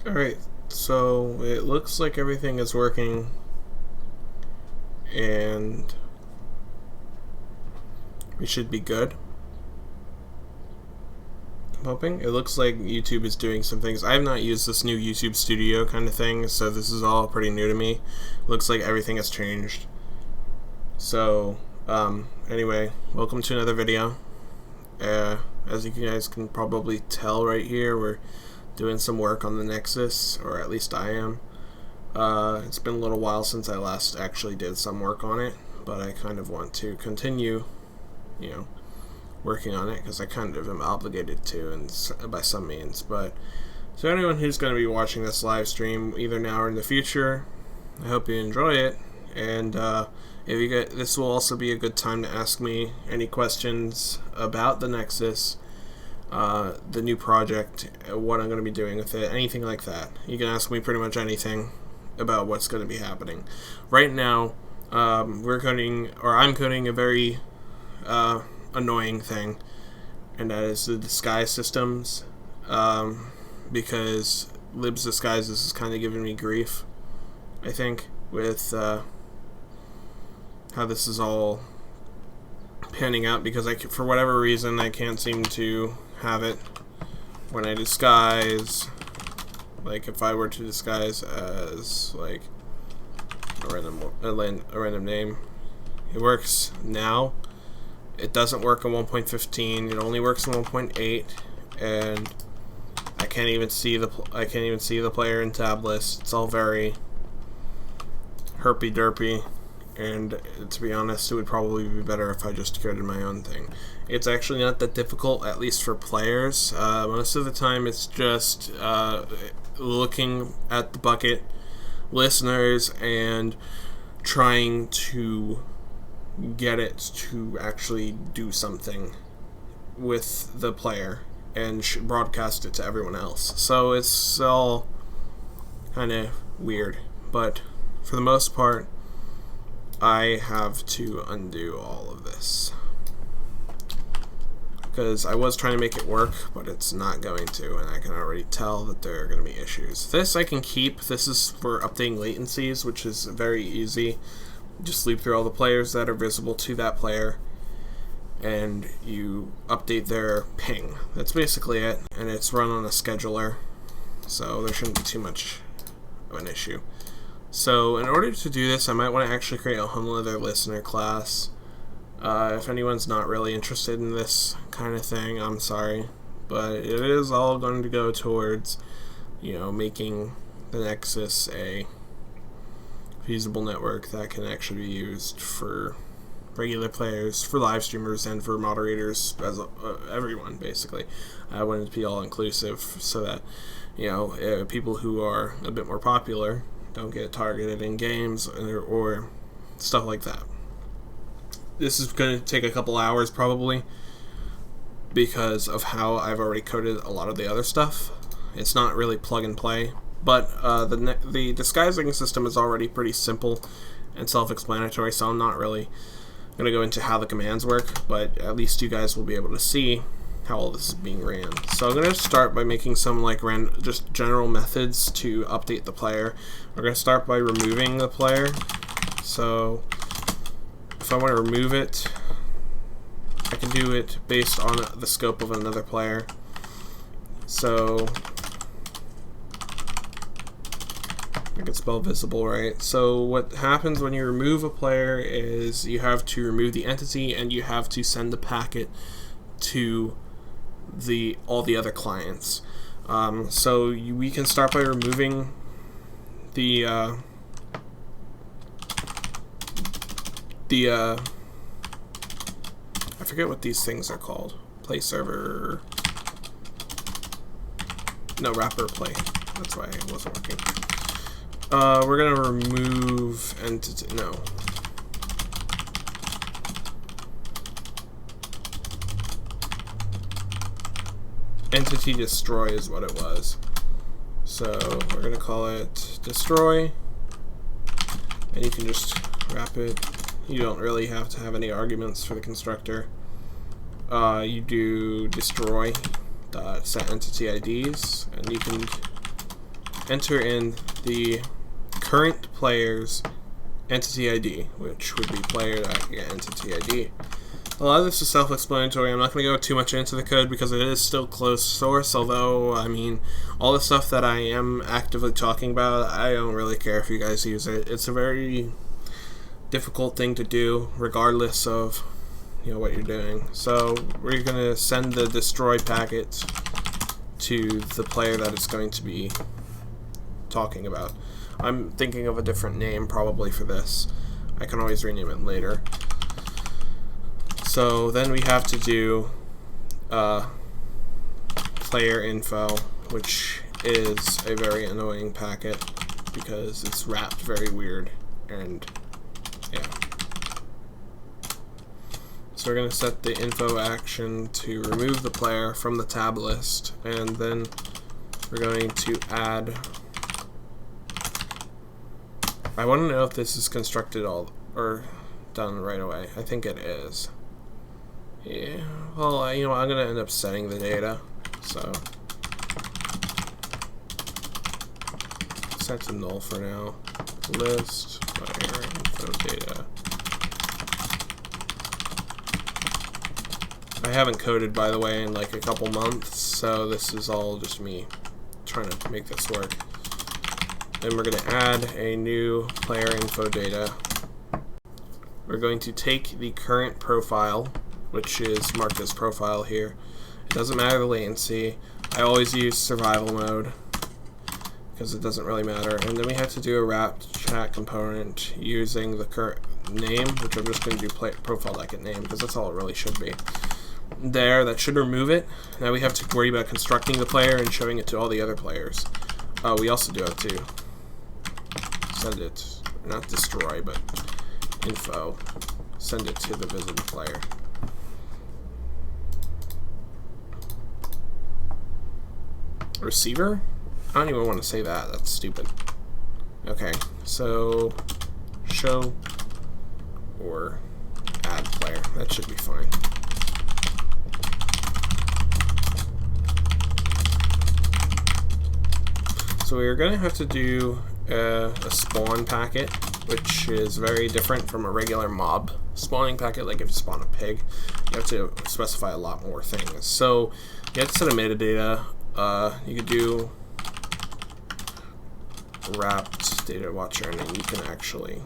Alright, so it looks like everything is working, and we should be good. I'm hoping. It looks like YouTube is doing some things. I have not used this new YouTube Studio kind of thing, so this is all pretty new to me. Looks like everything has changed. So, anyway, welcome to another video. As you guys can probably tell right here, we're doing some work on the Nexus, or at least I am. It's been a little while since I last actually did some work on it, but I kind of want to continue, working on it because I kind of am obligated to, and by some means. But so anyone who's going to be watching this live stream, either now or in the future, I hope you enjoy it. And if you get, this will also be a good time to ask me any questions about the Nexus, the new project, what I'm going to be doing with it, anything like that. You can ask me pretty much anything about what's going to be happening. Right now, I'm coding a very annoying thing, and that is the disguise systems, because Lib's disguises is kind of giving me grief, I think, with how this is all panning out, because for whatever reason I can't seem to have it when I disguise. Like if I were to disguise as like a random name, it works now. It doesn't work in 1.15. It only works in 1.8, and I can't even see the player in tab list. It's all very herpy-derpy, and to be honest, it would probably be better if I just coded my own thing. It's actually not that difficult, at least for players. Most of the time, it's just looking at the bucket listeners and trying to get it to actually do something with the player and broadcast it to everyone else. So it's all kind of weird, but for the most part, I have to undo all of this because I was trying to make it work, but it's not going to, and I can already tell that there are going to be issues. This I can keep. This is for updating latencies, which is very easy. Just sleep through all the players that are visible to that player, and you update their ping. That's basically it, and it's run on a scheduler, so there shouldn't be too much of an issue. So in order to do this, I might want to actually create a whole other listener class. If anyone's not really interested in this kind of thing, I'm sorry, but it is all going to go towards, making the Nexus a feasible network that can actually be used for regular players, for live streamers, and for moderators, as everyone basically. I want it to be all inclusive so that people who are a bit more popular don't get targeted in games or stuff like that. This is going to take a couple hours probably because of how I've already coded a lot of the other stuff. It's not really plug and play, but the disguising system is already pretty simple and self-explanatory, so I'm not really going to go into how the commands work, but at least you guys will be able to see how all this is being ran. So I'm going to start by making some just general methods to update the player. We're going to start by removing the player. So if I want to remove it, I can do it based on the scope of another player. So I can spell visible right. So what happens when you remove a player is you have to remove the entity and you have to send the packet to all the other clients. So we can start by removing the I forget what these things are called. Play server. No, wrapper play. That's why it wasn't working. We're gonna remove entity. No. Entity destroy is what it was. So we're gonna call it destroy, and you can just wrap it. You don't really have to have any arguments for the constructor. You do destroy set entity IDs, and you can enter in the current player's entity ID, which would be player.getEntityID. ID. A lot of this is self-explanatory. I'm not going to go too much into the code because it is still closed source, although, I mean, all the stuff that I am actively talking about, I don't really care if you guys use it. It's a very difficult thing to do, regardless of, you know, what you're doing. So, we're going to send the destroy packet to the player that it's going to be talking about. I'm thinking of a different name probably for this. I can always rename it later. So then we have to do player info, which is a very annoying packet because it's wrapped very weird, and yeah. So we're going to set the info action to remove the player from the tab list, and then we're going to add. I want to know if this is constructed all or done right away. I think it is. Yeah, well, you know, I'm going to end up setting the data, so set to null for now. List player info data. I haven't coded, by the way, in like a couple months, so this is all just me trying to make this work. Then we're going to add a new player info data. We're going to take the current profile, which is marked as profile here. It doesn't matter the latency. I always use survival mode because it doesn't really matter. And then we have to do a wrapped chat component using the current name, which I'm just going to do profile.getName because that's all it really should be. There, that should remove it. Now we have to worry about constructing the player and showing it to all the other players. We also do have to send it, not destroy, but info. Send it to the visible player. Receiver? I don't even want to say that. That's stupid. Okay, so show or add player. That should be fine. So we're going to have to do a spawn packet, which is very different from a regular mob spawning packet. Like if you spawn a pig, you have to specify a lot more things. So you have to set a metadata. You could do wrapped data watcher, and then you can actually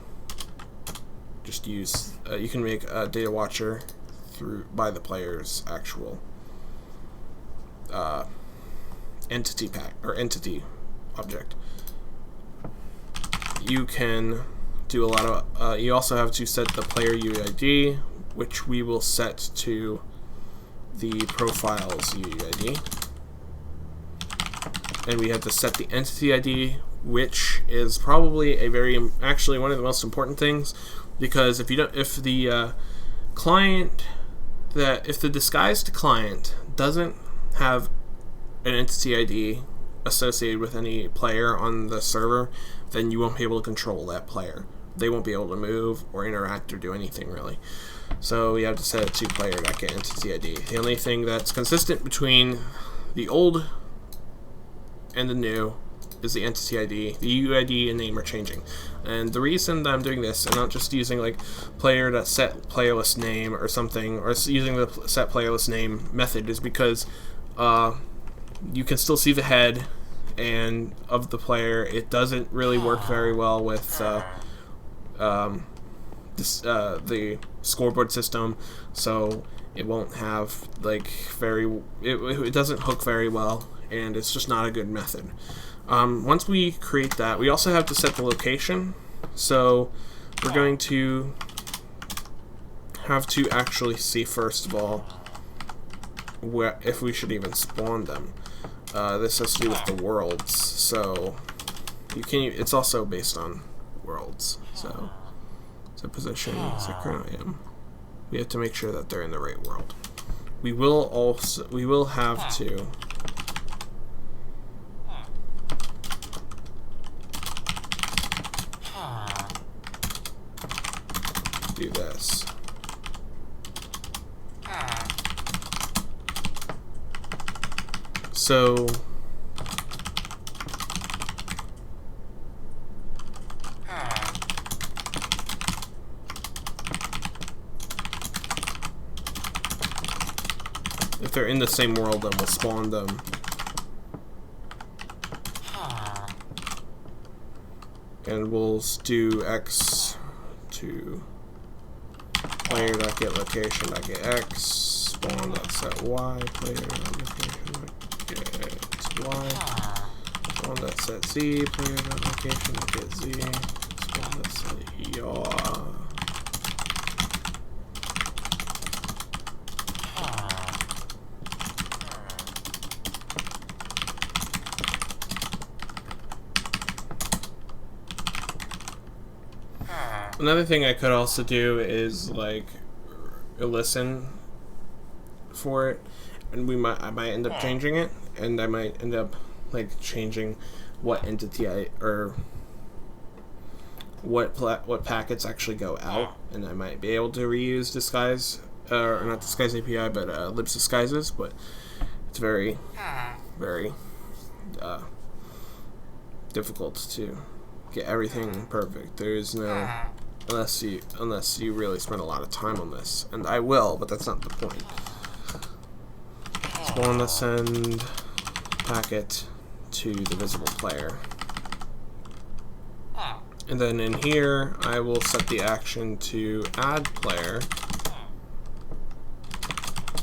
just use, you can make a data watcher by the player's actual entity pack or entity object. You can do a lot of, you also have to set the player UID, which we will set to the profile's UID. And we have to set the entity ID, which is probably actually one of the most important things, because if the disguised client doesn't have an entity ID associated with any player on the server, then you won't be able to control that player. They won't be able to move or interact or do anything really. So we have to set it to player.getEntityID. The only thing that's consistent between the old and the new is the entity ID. The UID and name are changing. And the reason that I'm doing this and not just using like player.set playerlist name or something, or using the set playerlist name method, is because you can still see the head and of the player. It doesn't really work very well with the scoreboard system, so it won't have like it doesn't hook very well, and it's just not a good method. Once we create that, we also have to set the location, so we're going to have to actually see first of all if we should even spawn them. This has to do with the worlds, so it's also based on worlds. So position, set current IM. We have to make sure that they're in the right world. We will have to do this. If they're in the same world, then we'll spawn them. And we'll do X to player.getLocation.getX, spawn.set Y, player.location.get Y, spawn.set Z, player.location.get-Z, spawn.set yaw. Another thing I could also do is like listen for it, and I might end up changing it, and I might end up like changing what entity or what packets actually go out, and I might be able to reuse disguise, or not disguise API, but libs disguises, but it's very difficult to get everything perfect. There's no unless you really spend a lot of time on this, and I will, but that's not the point. Spawn to send packet to the visible player, and then in here I will set the action to add player,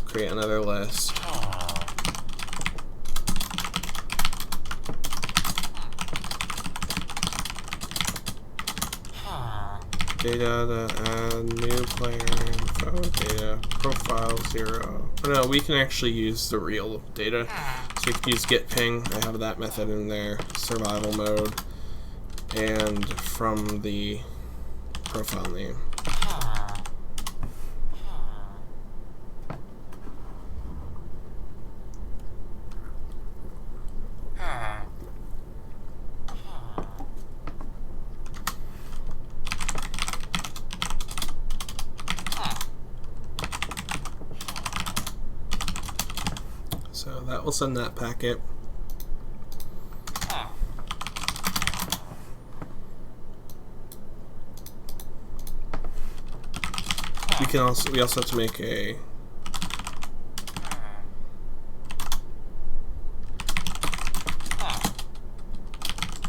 create another list, data to add new player info, data profile 0. Oh no, we can actually use the real data. So we can use get ping. I have that method in there. Survival mode, and from the profile name. So that will send that packet. We also have to make a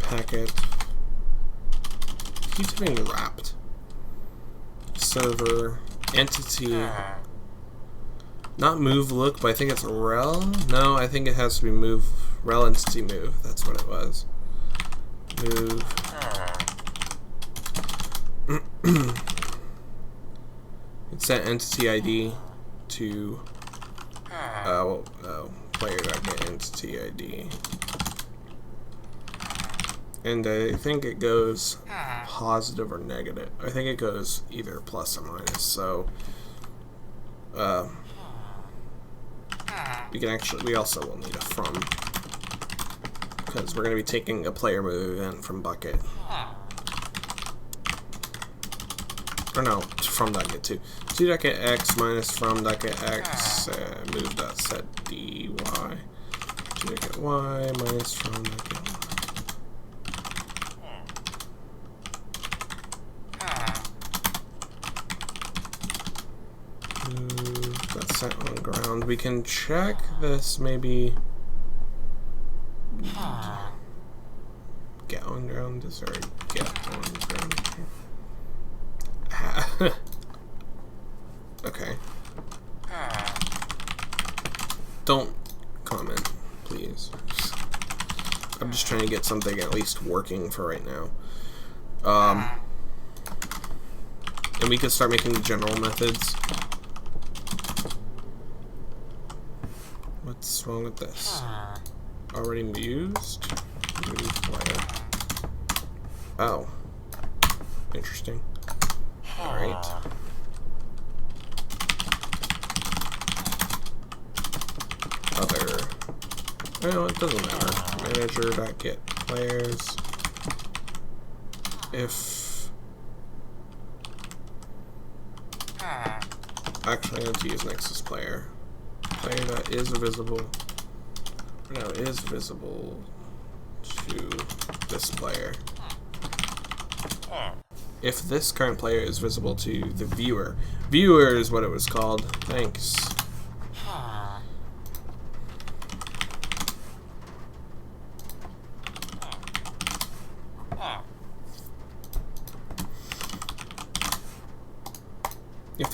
packet. Keeps being wrapped. Server entity. Not move look, but I think it's rel. No, I think it has to be move rel entity move. That's what it was. Move. Set entity ID to player.getEntity ID, and I think it goes positive or negative. I think it goes either plus or minus. So we also will need a from, because we're going to be taking a player move event from bucket. Or no, from.get to x minus from.get x move.set dy to y minus from.get move.set on ground. We can check this maybe. Get on ground is already get on ground. Okay. Don't comment, please. I'm just trying to get something at least working for right now. And we can start making the general methods. What's wrong with this? Already used? Move player. Oh. Interesting. Alright. Other. Well, it doesn't matter. Manager.get players. If. Actually, I have to use Nexus player. Player that is visible. No, is visible to this player. If this current player is visible to the viewer. Viewer is what it was called. Thanks.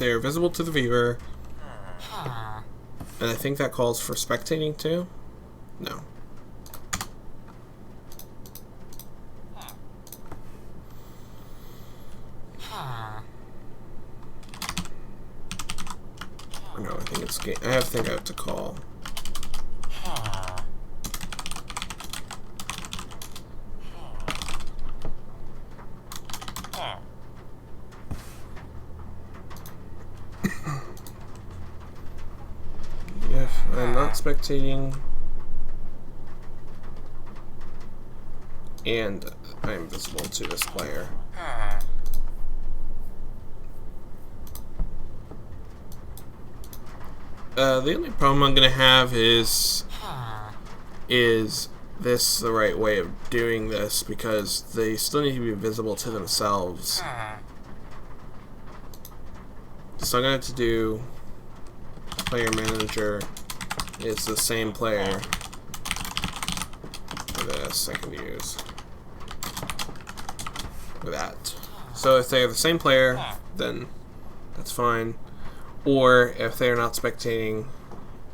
they're visible to the viewer, and I think that calls for spectating too. No. Or no, I think it's game. I think I have to call. If I'm not spectating and I'm visible to this player. The only problem I'm gonna have is this the right way of doing this, because they still need to be visible to themselves. So I'm gonna have to do player manager is the same player for this I can use for that. So if they're the same player, then that's fine. Or if they're not spectating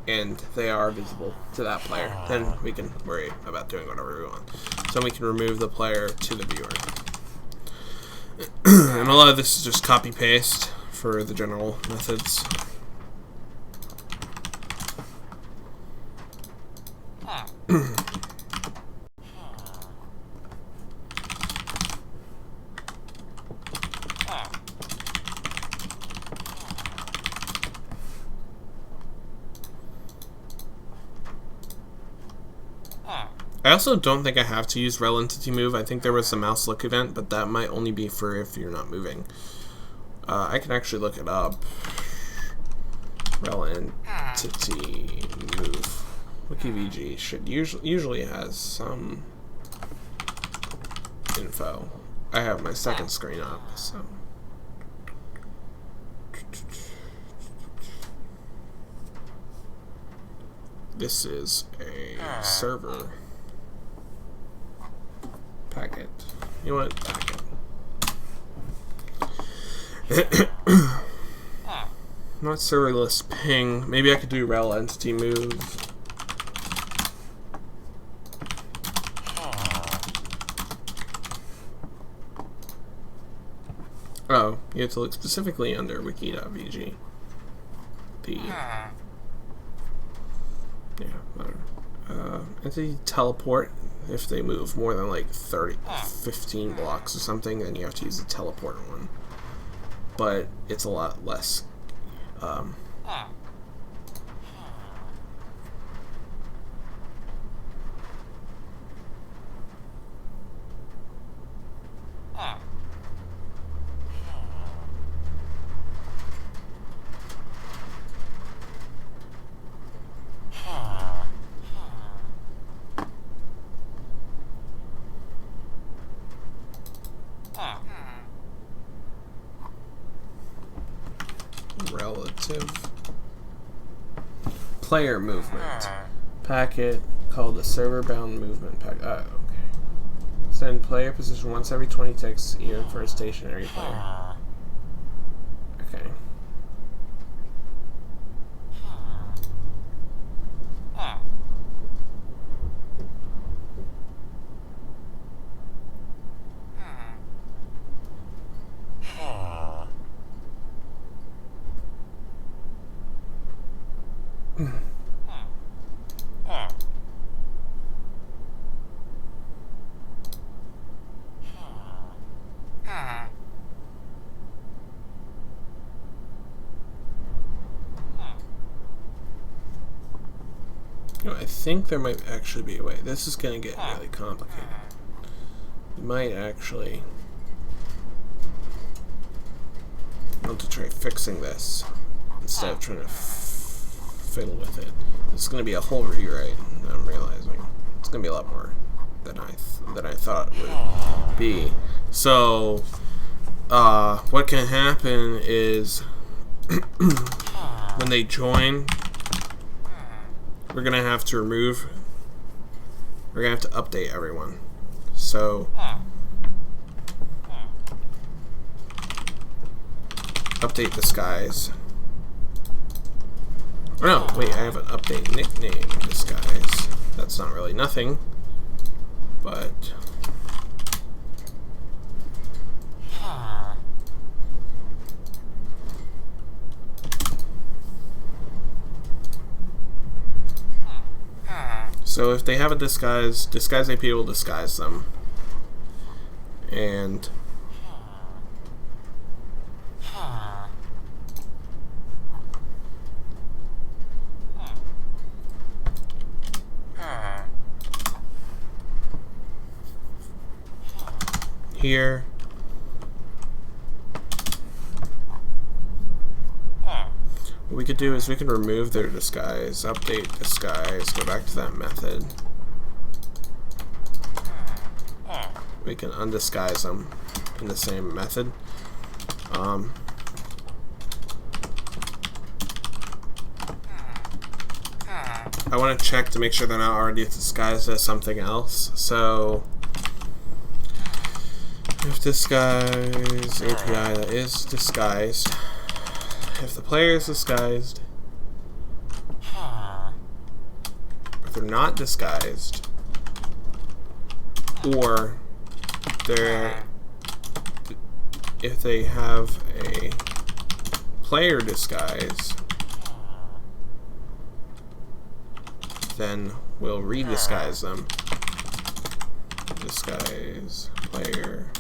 and they are visible to that player, then we can worry about doing whatever we want. So we can remove the player to the viewer. And a lot of this is just copy paste for the general methods. I also don't think I have to use rel entity move. I think there was a mouse look event, but that might only be for if you're not moving. I can actually look it up. Rel entity move. WikiVG should usually has some info. I have my second screen up, so. This is a server packet. You want packet? Not serverless ping. Maybe I could do rel entity move. Oh, you have to look specifically under wiki.vg. Yeah, whatever. Entity teleport. If they move more than like 15 blocks or something, then you have to use the teleport one. But it's a lot less. Relative player movement packet called the server bound movement packet. Oh, okay. Send player position once every 20 ticks, even for a stationary player. Okay. I think there might actually be a way. This is going to get really complicated. You might actually want to try fixing this instead of trying to fiddle with it. This is going to be a whole rewrite, I'm realizing. It's going to be a lot more than I thought it would be. So, what can happen is when they join, we're going to have to update everyone. So, update disguise. Oh no, wait, I have an update nickname disguise. That's not really nothing, but so if they have a disguise AP will disguise them. And here what we could do is we can remove their disguise, update disguise, go back to that method. We can undisguise them in the same method. I want to check to make sure they're not already disguised as something else. So if disguise API that is disguised, if the player is disguised, if they're not disguised, or if they have a player disguise, then we'll redisguise them. Disguise player.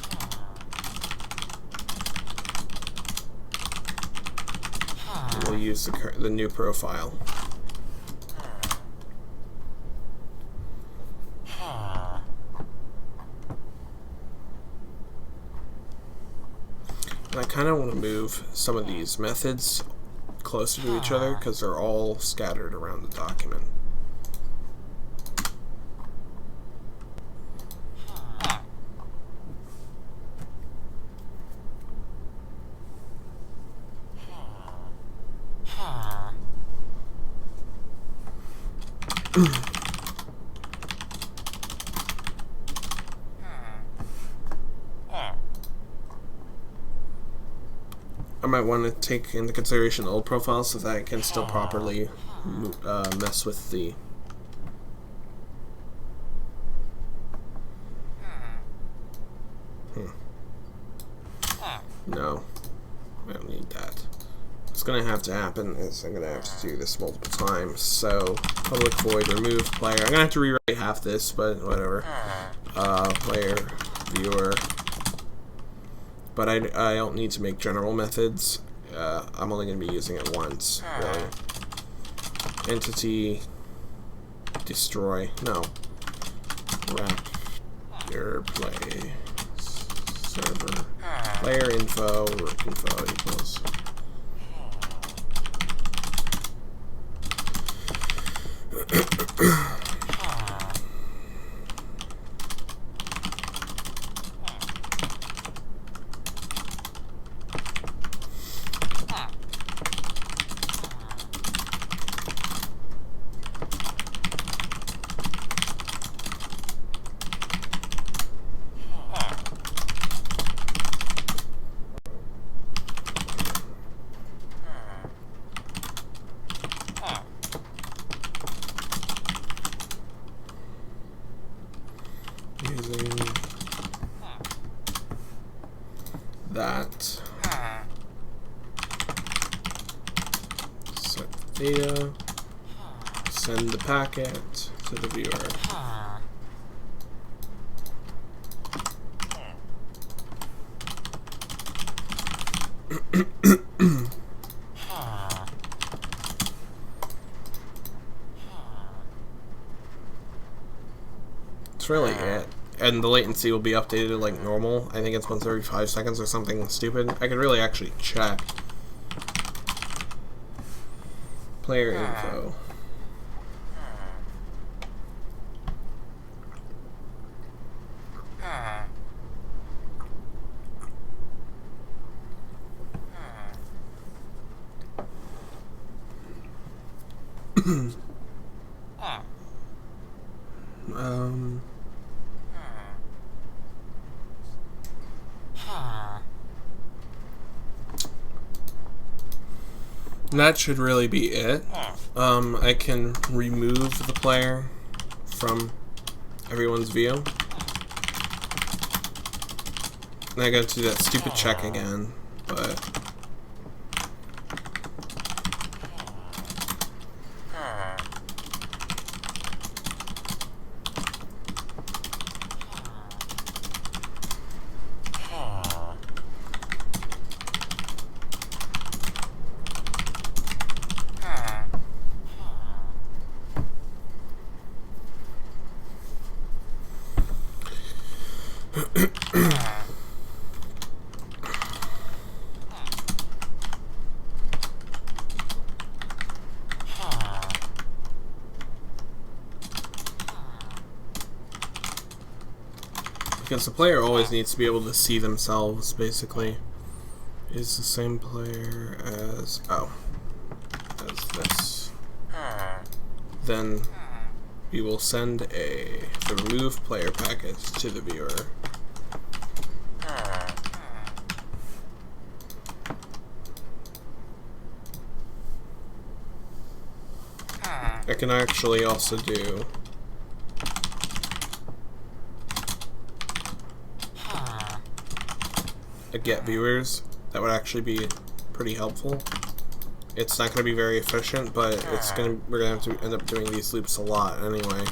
And we'll use the new profile. And I kind of want to move some of these methods closer to each other because they're all scattered around the document. I might want to take into consideration old profiles so that I can still properly mess with the No, I don't need that. What's going to have to happen is I'm going to have to do this multiple times. So public void remove player. I'm going to have to rewrite half this, but whatever. Player viewer. But I don't need to make general methods. I'm only going to be using it once, really. Entity destroy. No. Wrap your play server. Player info equals. Using that set data, send the packet to the viewer. That's really it. And the latency will be updated like normal. I think it's once every 5 seconds or something stupid. I could really actually check. Player info. That should really be it. I can remove the player from everyone's view. And I gotta do that stupid check again, but... Because the player always needs to be able to see themselves, basically. Is the same player as... oh. As this. Then we will send the remove player packet to the viewer. I can actually also do a get viewers. That would actually be pretty helpful. It's not going to be very efficient, but we're going to have to end up doing these loops a lot anyway.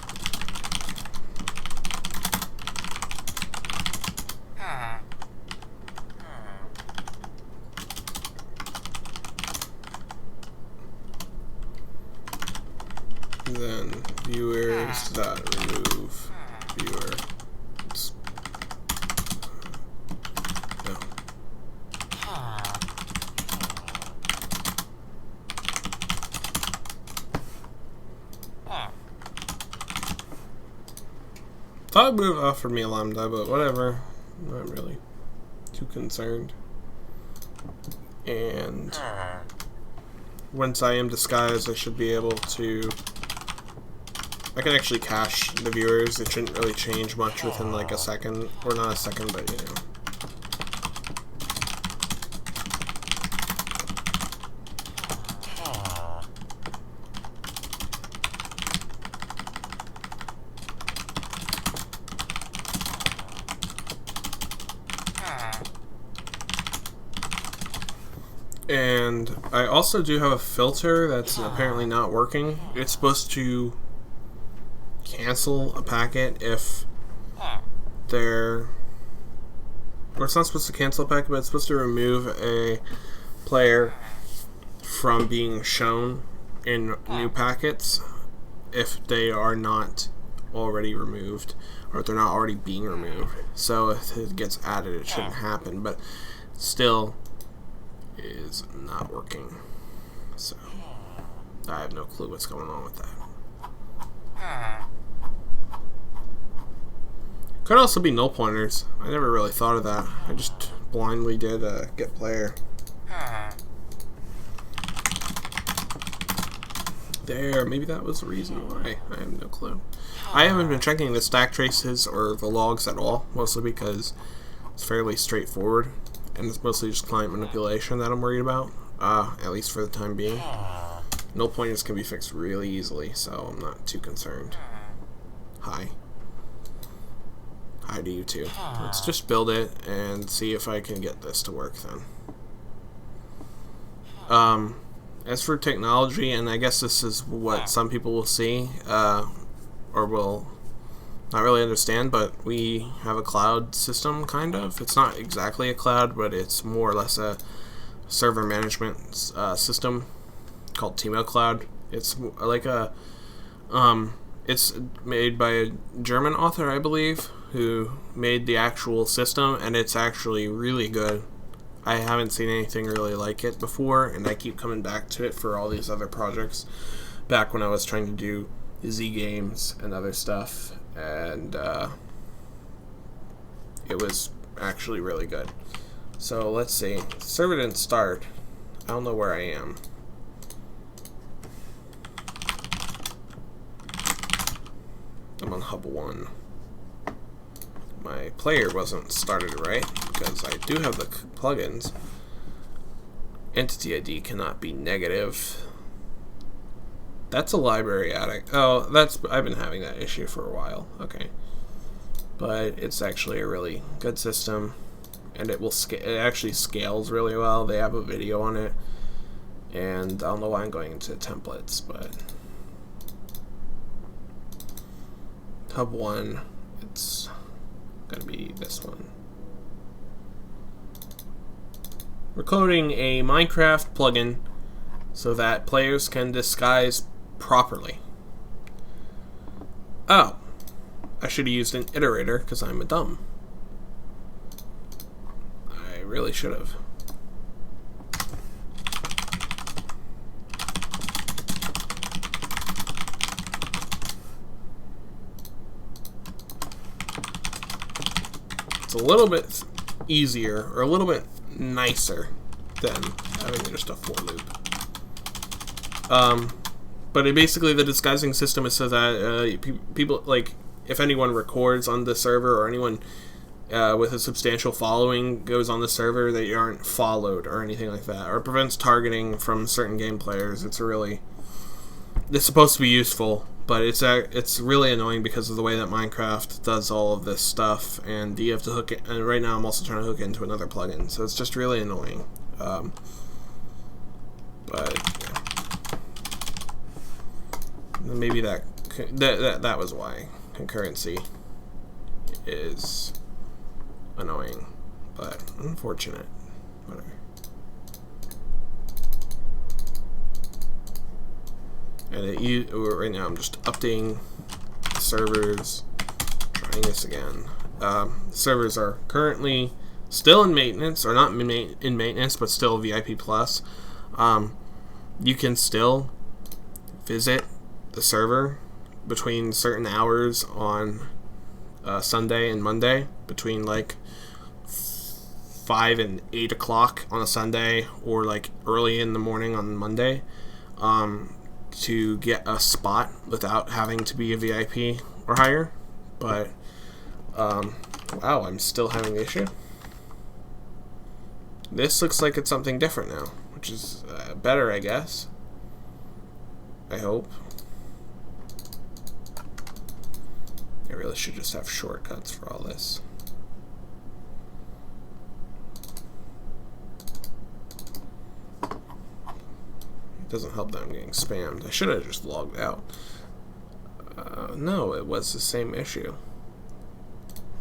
Then viewers dot remove viewer. No. Thought it would have offered me a lambda, but whatever. Not really too concerned. And once I am disguised, I should be able to... I can actually cache the viewers. It shouldn't really change much within like a second. Or not a second, but you know. And I also do have a filter that's apparently not working. It's supposed to cancel a packet if they're... or it's not supposed to cancel a packet, but it's supposed to remove a player from being shown in new packets if they are not already removed, or if they're not already being removed. So if it gets added, it shouldn't happen, but still is not working. So I have no clue what's going on with that. Could also be null pointers. I never really thought of that. I just blindly did a get player. There, maybe that was the reason why. I have no clue. I haven't been checking the stack traces or the logs at all, mostly because it's fairly straightforward, and it's mostly just client manipulation that I'm worried about, at least for the time being. Null pointers can be fixed really easily, so I'm not too concerned. Hi. Hi to you too. Let's just build it and see if I can get this to work then. As for technology, and I guess this is what some people will see, or will not really understand, but we have a cloud system, kind of. It's not exactly a cloud, but it's more or less a server management system called Timo Cloud. It's like a, it's made by a German author, I believe, who made the actual system, and it's actually really good. I haven't seen anything really like it before, and I keep coming back to it for all these other projects. Back when I was trying to do Z games and other stuff, and it was actually really good. So let's see. The server didn't start. I don't know where I am. I'm on hub 1. My player wasn't started right, because I do have the plugins. Entity ID cannot be negative. That's a library attic. Oh, I've been having that issue for a while. Okay. But it's actually a really good system, and it actually scales really well. They have a video on it, and I don't know why I'm going into templates, but hub 1, it's gonna be this one. We're coding a Minecraft plugin so that players can disguise properly. Oh, I should have used an iterator because I'm a dumb. I really should have. It's a little bit easier, or a little bit nicer than having just a for loop. But basically the disguising system is so that people, like, if anyone records on the server, or anyone with a substantial following goes on the server, they aren't followed or anything like that, or it prevents targeting from certain game players. It's supposed to be useful, but it's really annoying because of the way that Minecraft does all of this stuff, and you have to hook it. And right now I'm also trying to hook it into another plugin, so it's just really annoying. But yeah. Maybe that was why concurrency is annoying, but unfortunate. Whatever. And right now I'm just updating the servers, trying this again. Servers are currently still in maintenance, or not in maintenance, but still VIP Plus. You can still visit the server between certain hours on Sunday and Monday, between like 5 and 8 o'clock on a Sunday, or like early in the morning on Monday, to get a spot without having to be a VIP or higher. But wow, I'm still having the issue. This looks like it's something different now, which is better, I guess. I hope. I really should just have shortcuts for all this. It doesn't help that I'm getting spammed. I should have just logged out. No, it was the same issue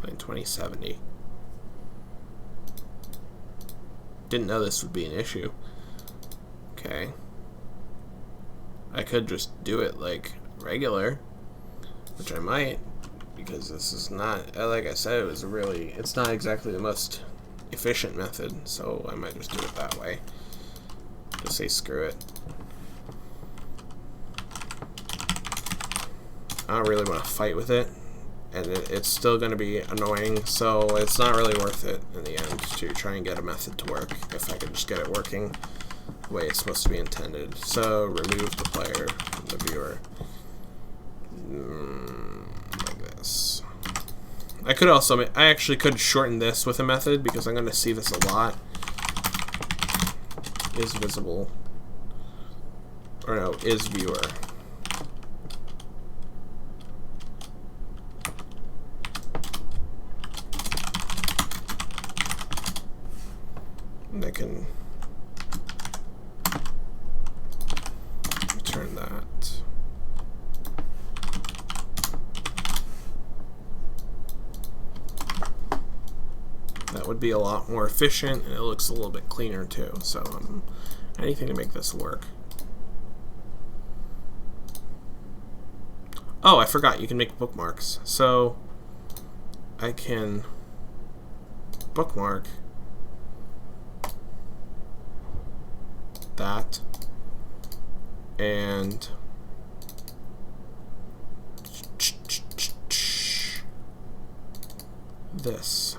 in 2070. Didn't know this would be an issue. Okay. I could just do it like regular, which I might, because this is not, like I said, it's not exactly the most efficient method, so I might just do it that way. Just say screw it. I don't really want to fight with it, and it's still going to be annoying, so it's not really worth it in the end to try and get a method to work if I could just get it working the way it's supposed to be intended. So remove the player from the viewer. Like this. I actually could shorten this with a method, because I'm going to see this a lot. Is visible, or no, is viewer. And I can return that. That would be a lot more efficient, and it looks a little bit cleaner too. So anything to make this work. Oh, I forgot, you can make bookmarks. So I can bookmark that, and this.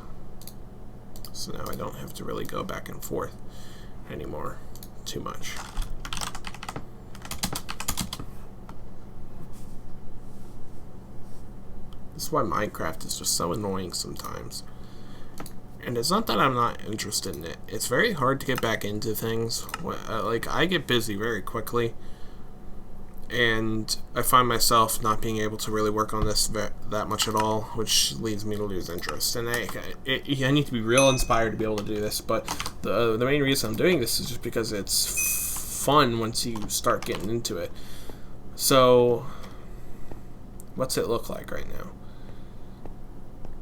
So now I don't have to really go back and forth anymore too much. This is why Minecraft is just so annoying sometimes. and it's not that I'm not interested in it. It's very hard to get back into things. Like, I get busy very quickly, and I find myself not being able to really work on this that much at all, which leads me to lose interest. And I need to be real inspired to be able to do this, but the main reason I'm doing this is just because it's fun once you start getting into it. So, what's it look like right now?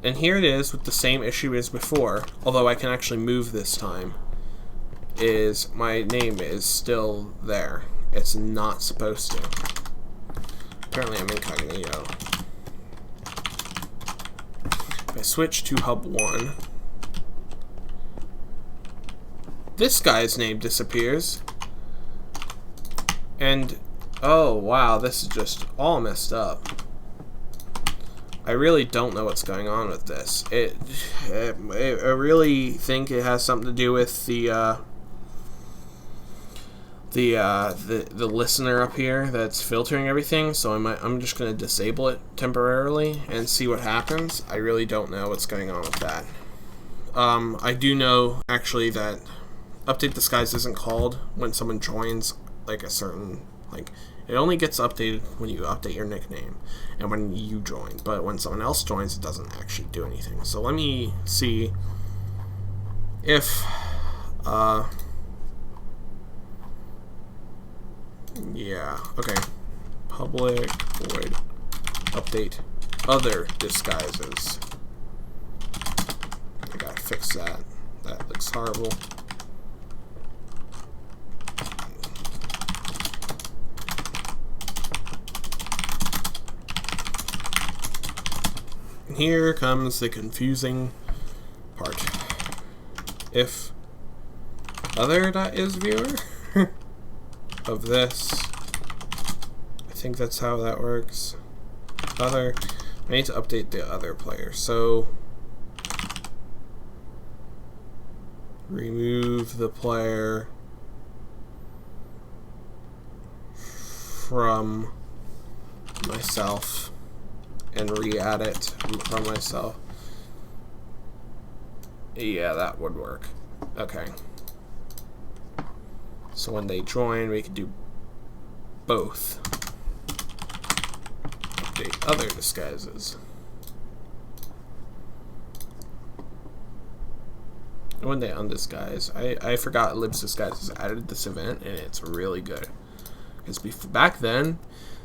And here it is with the same issue as before, although I can actually move this time, is my name is still there. It's not supposed to. Apparently I'm incognito. If I switch to hub 1, this guy's name disappears. And, oh wow, this is just all messed up. I really don't know what's going on with this. I really think it has something to do with the listener up here that's filtering everything. So I'm just gonna disable it temporarily and see what happens. I really don't know what's going on with that. I do know actually that update disguise isn't called when someone joins like a certain it only gets updated when you update your nickname and when you join, but when someone else joins, it doesn't actually do anything. So let me see if yeah, okay. Public void update other disguises. I gotta fix that. That looks horrible. Here comes the confusing part. If other.is viewer of this, I think that's how that works. Other, I need to update the other player. So remove the player from myself and re-add it from myself. Yeah, that would work. Okay. So when they join, we can do both. Update other disguises. And when they undisguise, I forgot Libs Disguises added this event, and it's really good. Because back then,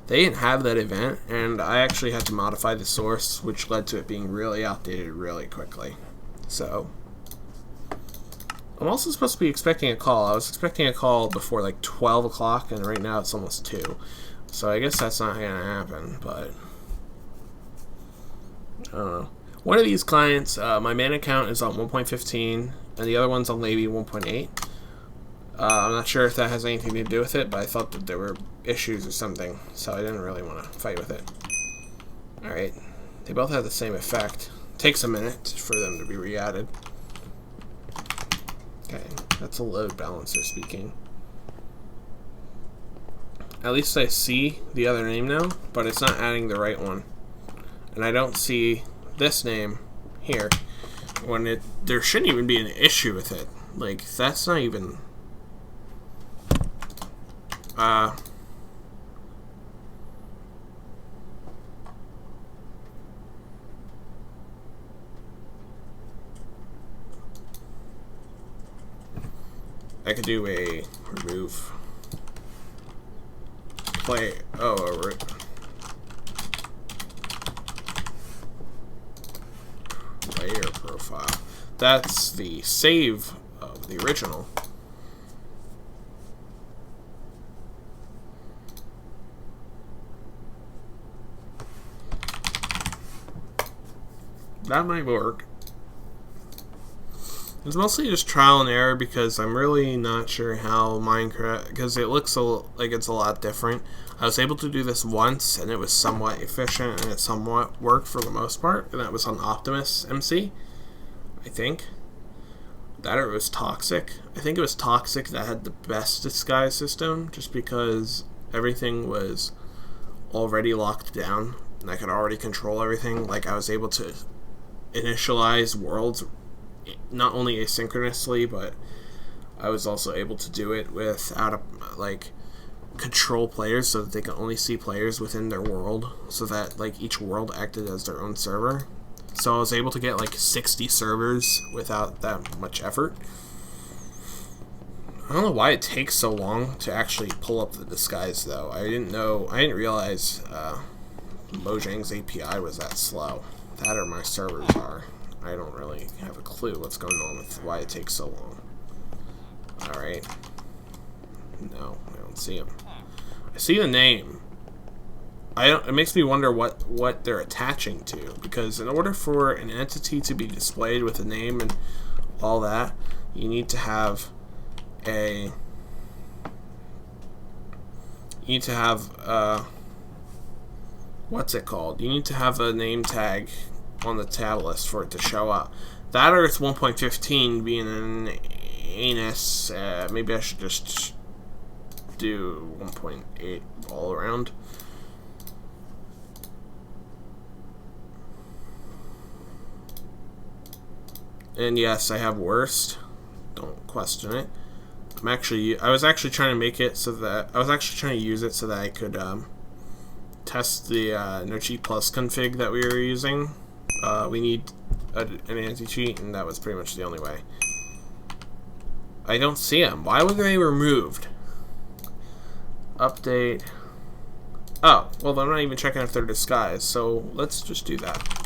they didn't have that event, and I actually had to modify the source, which led to it being really outdated really quickly. So, I'm also supposed to be expecting a call. I was expecting a call before like 12 o'clock, and right now it's almost 2. So I guess that's not going to happen, but I don't know. One of these clients, my main account is on 1.15, and the other one's on maybe 1.8. I'm not sure if that has anything to do with it, but I thought that there were issues or something, so I didn't really want to fight with it. Alright, they both have the same effect. Takes a minute for them to be re-added. Okay, that's a load balancer speaking. At least I see the other name now, but it's not adding the right one. And I don't see this name here. When there shouldn't even be an issue with it. Like, that's not even... I could do a remove player profile. That's the save of the original. That might work. It's mostly just trial and error because I'm really not sure how Minecraft, because it looks like it's a lot different. I was able to do this once and it was somewhat efficient and it somewhat worked for the most part, and that was on Optimus MC, I think. That or it was Toxic. I think it was Toxic that had the best disguise system just because everything was already locked down and I could already control everything. Like I was able to initialize worlds not only asynchronously, but I was also able to do it without like control players, so that they can only see players within their world, so that like each world acted as their own server. So I was able to get like 60 servers without that much effort. I don't know why it takes so long to actually pull up the disguise, though. I didn't realize Mojang's API was that slow. That or my servers are. I don't really have a clue what's going on with why it takes so long. Alright. No, I don't see him. I see the name. It makes me wonder what they're attaching to, because in order for an entity to be displayed with a name and all that, you need to have what's it called? You need to have a name tag on the tab list for it to show up. That or it's 1.15 being an anus. Maybe I should just do 1.8 all around. And yes, I have worst. Don't question it. I was actually trying to make it so that I was actually trying to use it so that I could test the no cheat plus config that we were using. We need an anti-cheat, and that was pretty much the only way. I don't see them. Why were they removed? Update. Oh, well, I'm not even checking if they're disguised, so let's just do that.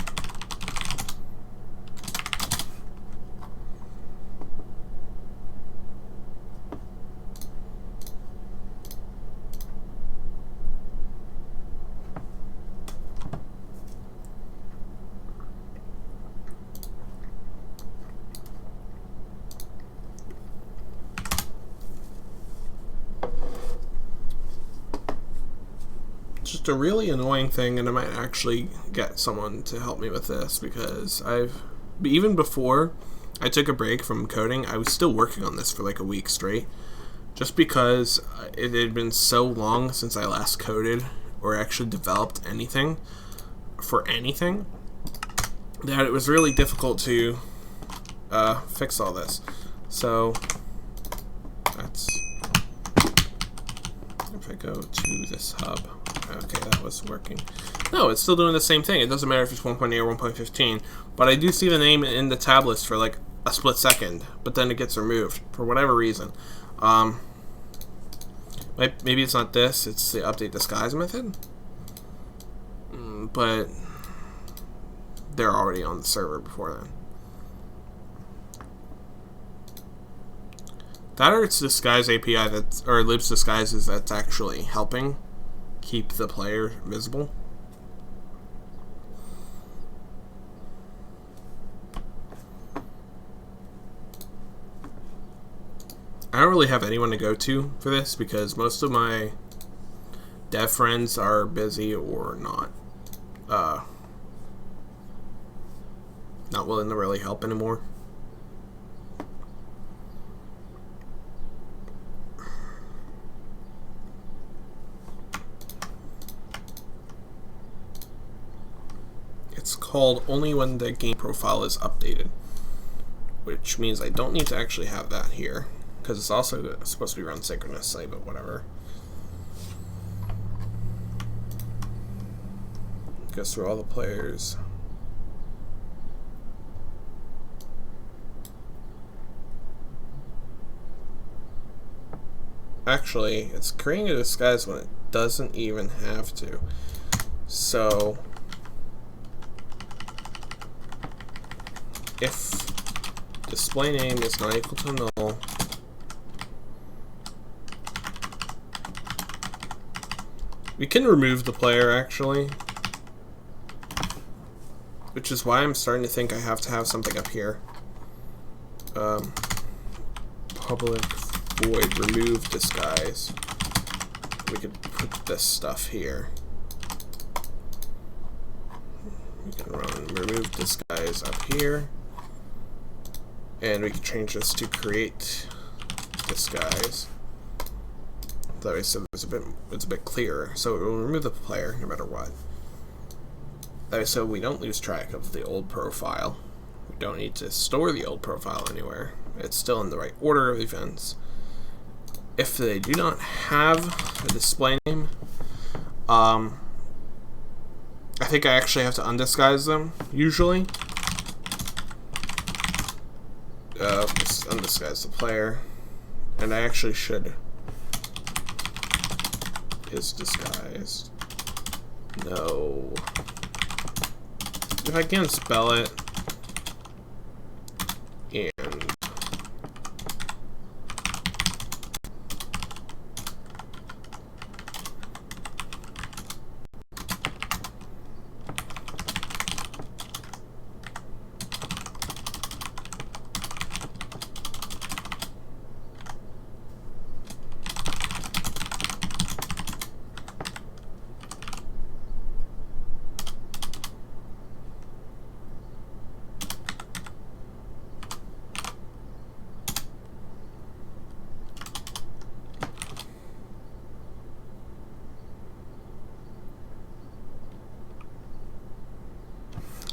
Just a really annoying thing, and I might actually get someone to help me with this, because even before I took a break from coding, I was still working on this for like a week straight, just because it had been so long since I last coded or actually developed anything for anything that it was really difficult to fix all this. So that's, if I go to this hub. Okay, that was working. No, it's still doing the same thing. It doesn't matter if it's 1.8 or 1.15, but I do see the name in the tab list for like a split second, but then it gets removed for whatever reason. Maybe it's not this, it's the update disguise method, but they're already on the server before then. That or it's disguise API or libs disguises that's actually helping keep the player visible. I don't really have anyone to go to for this, because most of my dev friends are busy or not willing to really help anymore. It's called only when the game profile is updated, which means I don't need to actually have that here, because it's also supposed to be run synchronously, but whatever. Goes through all the players. Actually, it's creating a disguise when it doesn't even have to. So if display name is not equal to null, we can remove the player actually, which is why I'm starting to think I have to have something up here. Public void remove disguise. We could put this stuff here. We can run remove disguise up here, and we can change this to create disguise. That way, so it's a bit clearer. So it will remove the player no matter what. That way, so we don't lose track of the old profile. We don't need to store the old profile anywhere. It's still in the right order of events. If they do not have a display name, I think I actually have to undisguise them, usually. Just undisguise the player. And I actually should. Is disguised. No. If I can spell it. And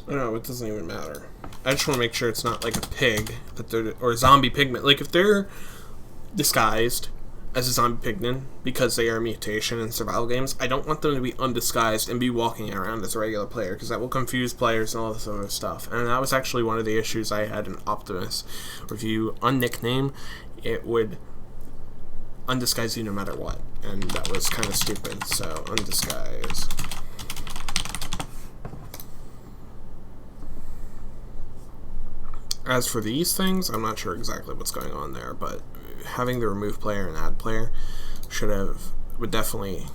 no, it doesn't even matter. I just want to make sure it's not like a pig that they're, or a zombie pigment. Like if they're disguised as a zombie pigman because they are a mutation in survival games, I don't want them to be undisguised and be walking around as a regular player, because that will confuse players and all this other stuff. And that was actually one of the issues I had in Optimus. If you unnickname, it would undisguise you no matter what, and that was kind of stupid. So undisguise. As for these things, I'm not sure exactly what's going on there, but having the remove player and add player would definitely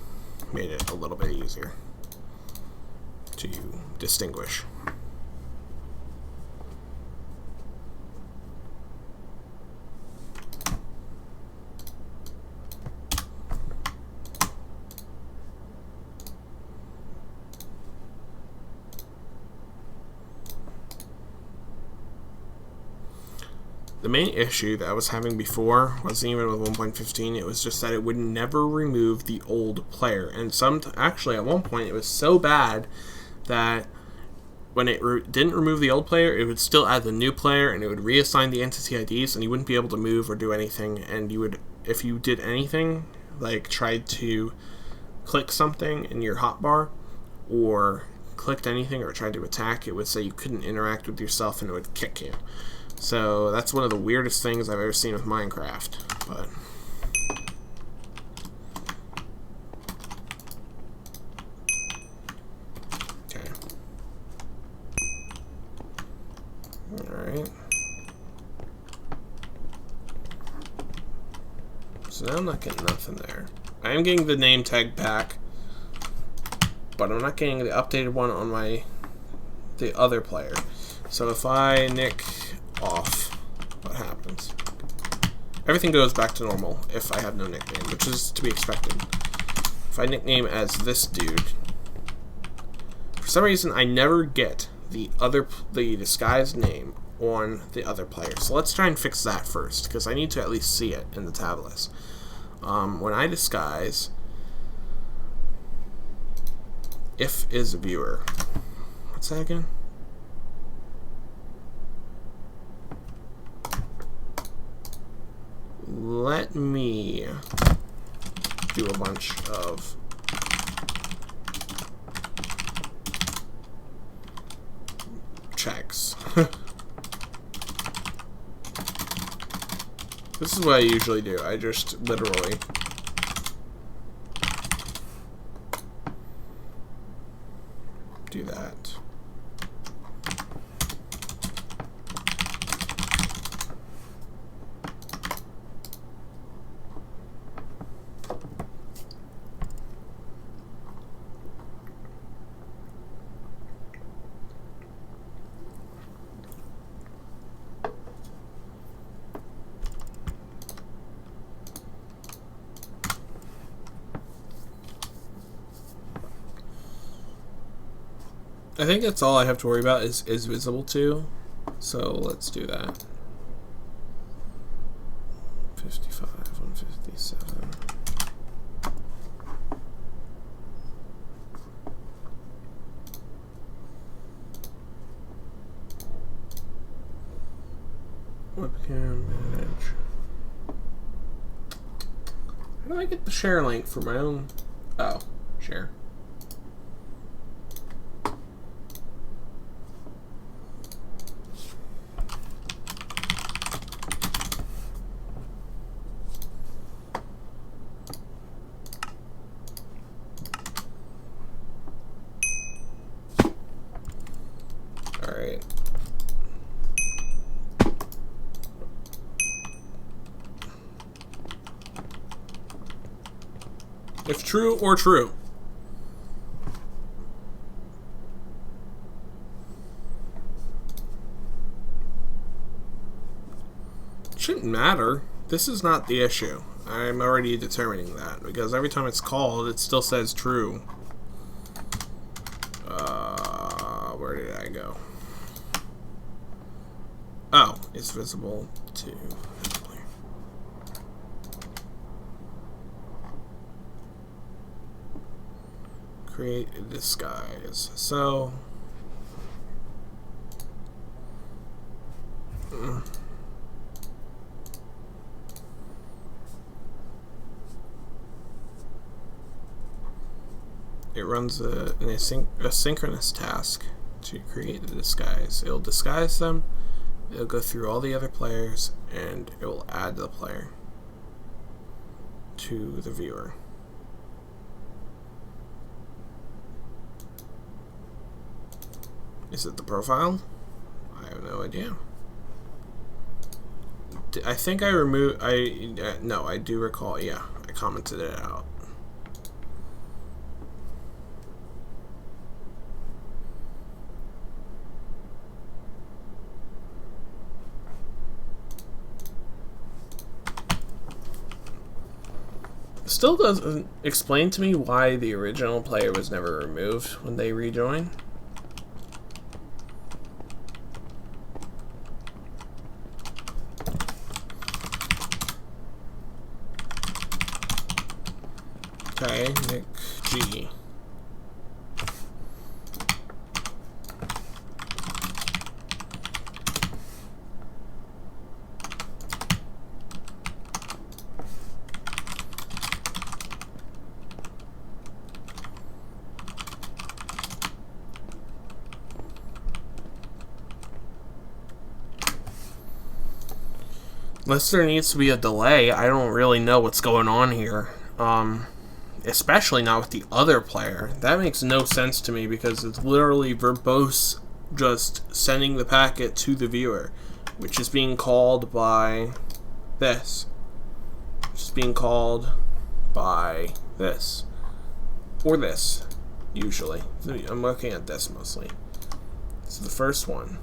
made it a little bit easier to distinguish. The main issue that I was having before wasn't even with 1.15, it was just that it would never remove the old player. And actually, at one point, it was so bad that when it didn't remove the old player, it would still add the new player, and it would reassign the entity IDs, and you wouldn't be able to move or do anything. And you would, if you did anything, like tried to click something in your hotbar, or clicked anything or tried to attack, it would say you couldn't interact with yourself, and it would kick you. So that's one of the weirdest things I've ever seen with Minecraft, but okay. Alright. So now I'm not getting nothing there. I am getting the name tag back, but I'm not getting the updated one on the other player. So if I nick off, what happens? Everything goes back to normal if I have no nickname, which is to be expected. If I nickname as this dude, for some reason I never get the disguised name on the other player. So let's try and fix that first, because I need to at least see it in the tab list. When I disguise, if is a viewer. What's that again? Let me do a bunch of checks. This is what I usually do. I just literally do that. I think that's all I have to worry about is visible to. So let's do that. 55, 157. webcam manage. How do I get the share link for my own? Oh, share. All right. If true or true. Shouldn't matter. This is not the issue. I'm already determining that because every time it's called, it still says true. Where did I go? Oh, it's visible to display. Create a disguise. So it runs an asynchronous task to create a disguise. It'll disguise them, it'll go through all the other players, and it will add the player to the viewer. Is it the profile? I have no idea. I think I removed. No, I do recall. Yeah, I commented it out. Still doesn't explain to me why the original player was never removed when they rejoin. Okay, Nick G. Unless there needs to be a delay, I don't really know what's going on here. Especially not with the other player. That makes no sense to me because it's literally verbose just sending the packet to the viewer, which is being called by this. Which is being called by this. Or this, usually. I'm looking at this mostly. This is the first one.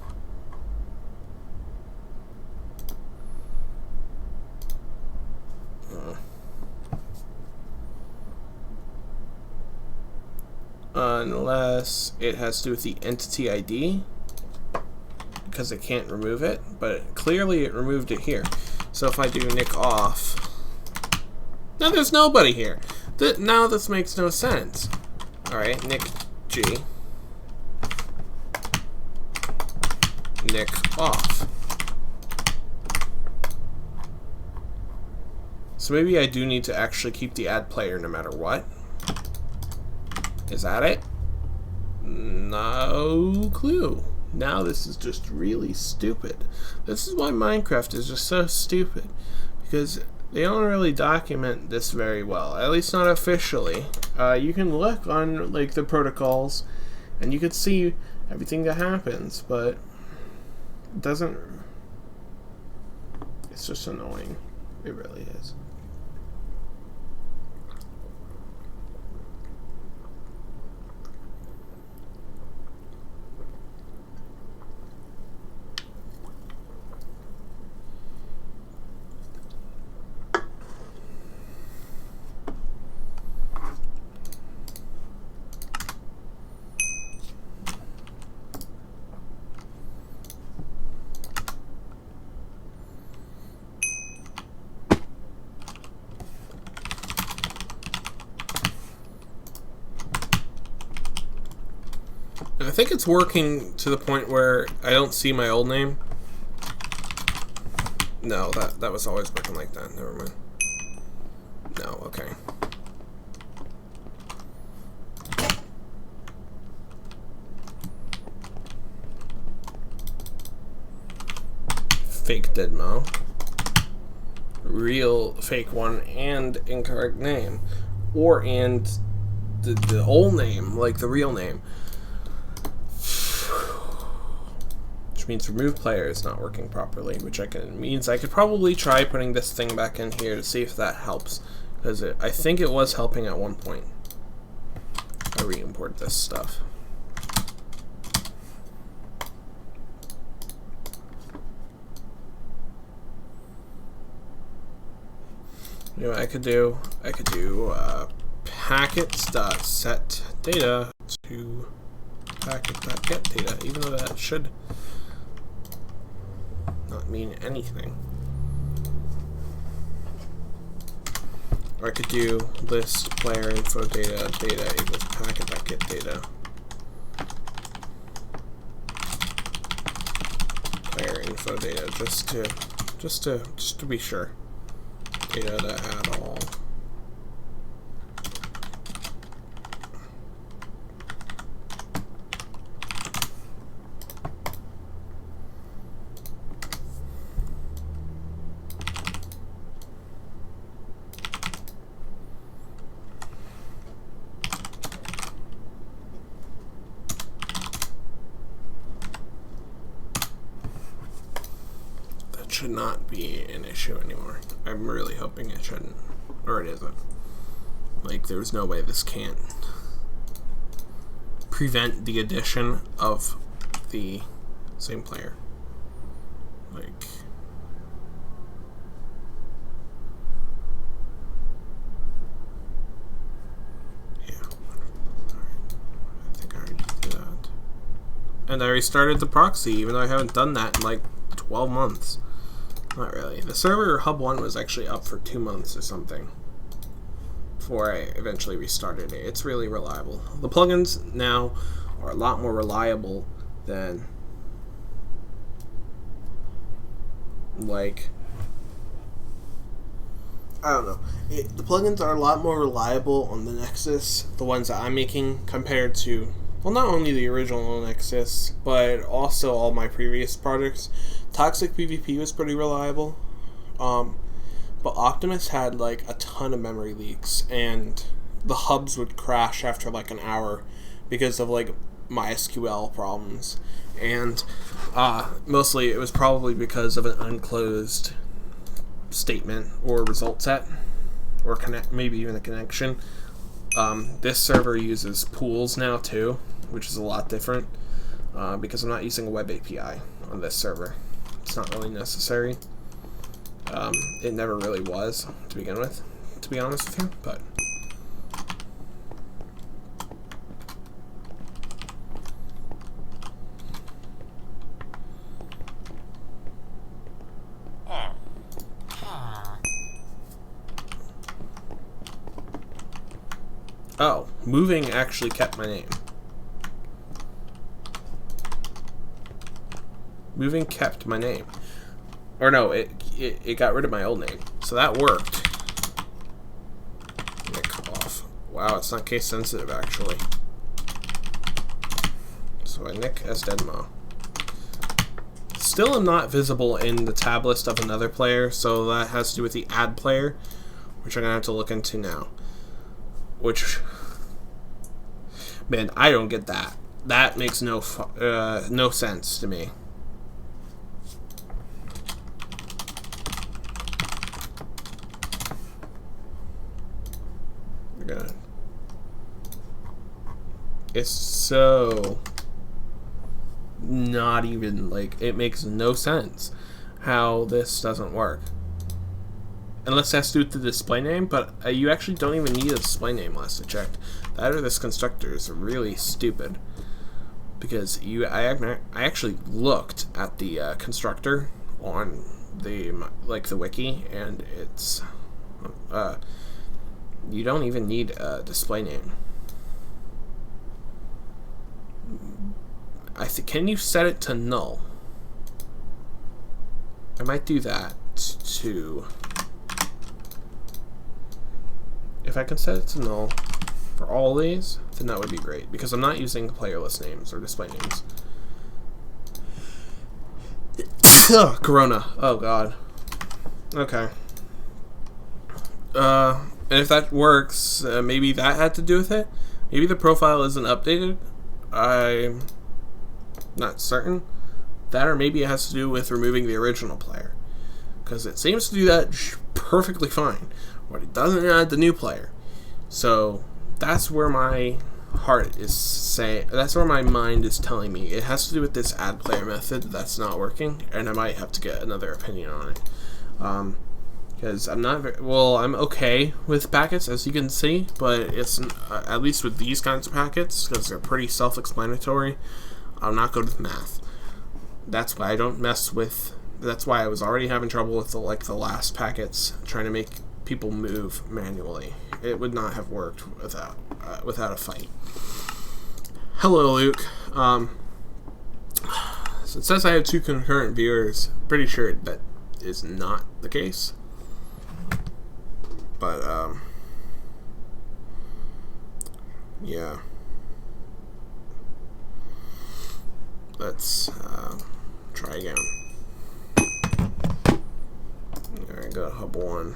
Unless it has to do with the entity ID, because it can't remove it, but clearly it removed it here. So if I do Nick off, now there's nobody here. Now this makes no sense. Alright, Nick G, Nick off. So maybe I do need to actually keep the add player no matter what. Is that it? No clue. Now this is just really stupid. This is why Minecraft is just so stupid. Because they don't really document this very well. At least not officially. You can look on like the protocols and you can see everything that happens, but it doesn't. It's just annoying. It really is. I think it's working to the point where I don't see my old name. No, that was always working like that. Never mind. No, okay. Fake Deadmo. Real fake one and incorrect name. Or and the old name, like the real name. Which means remove player is not working properly, which means I could probably try putting this thing back in here to see if that helps. Because I think it was helping at one point. I re-import this stuff. You know what I could do? I could do packets.set data to packet.get data, even though that should not mean anything. Or I could do list player info data equals packet.get data. Player info data just to be sure. Data to add all. Should not be an issue anymore. I'm really hoping it shouldn't, or it isn't. Like, there's no way this can't prevent the addition of the same player. Like, yeah. Alright. I think I already did that. And I restarted the proxy, even though I haven't done that in like 12 months. Not really. The server hub 1 was actually up for 2 months or something before I eventually restarted it. It's really reliable. The plugins now are a lot more reliable than, like, I don't know. The plugins are a lot more reliable on the Nexus, the ones that I'm making, compared to, well, not only the original Nexus, but also all my previous projects. Toxic PvP was pretty reliable, but Optimus had like a ton of memory leaks, and the hubs would crash after like an hour because of like MySQL problems, and mostly it was probably because of an unclosed statement or result set, or maybe even a connection. This server uses pools now too, which is a lot different, because I'm not using a web API on this server. It's not really necessary. It never really was to begin with, to be honest with you, but oh, moving actually kept my name. Moving kept my name. Or no, it got rid of my old name. So that worked. Nick off. Wow, it's not case sensitive actually. So I nick as Deadmo. Still am not visible in the tab list of another player, so that has to do with the add player, which I'm gonna have to look into now. Which, man, I don't get that. That makes no sense to me. It's so not even, like, it makes no sense how this doesn't work. Unless it has to do with the display name, but you actually don't even need a display name last I checked. That or this constructor is really stupid. Because I actually looked at the constructor on the wiki, and it's you don't even need a display name. Can you set it to null? I might do that to, if I can set it to null for all these, then that would be great, because I'm not using player list names or display names. Ugh, Corona. Oh god. Okay. And if that works, maybe that had to do with it. Maybe the profile isn't updated. I'm not certain. That, or maybe it has to do with removing the original player, because it seems to do that perfectly fine, but it doesn't add the new player. So that's where my heart is saying, that's where my mind is telling me it has to do with this add player method that's not working, and I might have to get another opinion on it. Because I'm not very, well, I'm okay with packets, as you can see, but it's at least with these kinds of packets, because they're pretty self-explanatory, I'm not good with math. That's why I don't mess with, that's why I was already having trouble with the last packets, trying to make people move manually. It would not have worked without a fight. Hello, Luke. So it says I have 2 concurrent viewers. Pretty sure that is not the case. But, yeah. Let's try again. Alright, go to hub 1.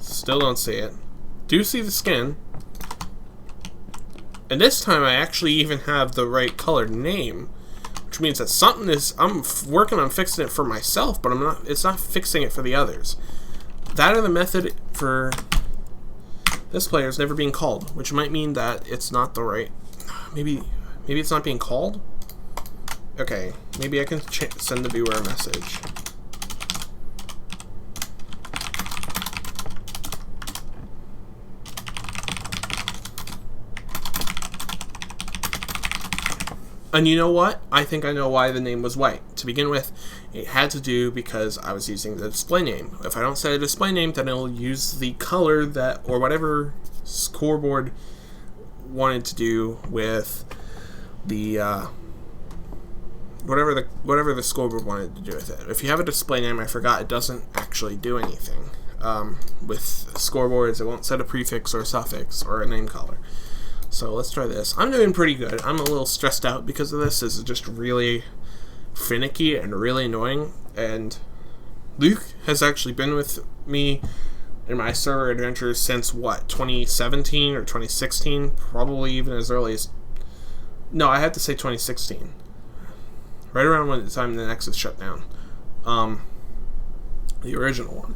Still don't see it. Do see the skin. And this time I actually even have the right colored name, which means that something is, I'm working on fixing it for myself, but it's not fixing it for the others. That or the method for this player is never being called, which might mean that it's not the right, maybe it's not being called? Okay, maybe I can send the viewer a message. And you know what? I think I know why the name was white. To begin with, it had to do because I was using the display name. If I don't set a display name, then it'll use the color that, or whatever scoreboard wanted to do with the, whatever the scoreboard wanted to do with it. If you have a display name, I forgot, it doesn't actually do anything. With scoreboards, it won't set a prefix or a suffix or a name color. So let's try this. I'm doing pretty good. I'm a little stressed out because of this. This is just really finicky and really annoying. And Luke has actually been with me in my server adventures since, what, 2017 or 2016? Probably even as early as... No, I have to say 2016. Right around when the time the Nexus shut down. The original one.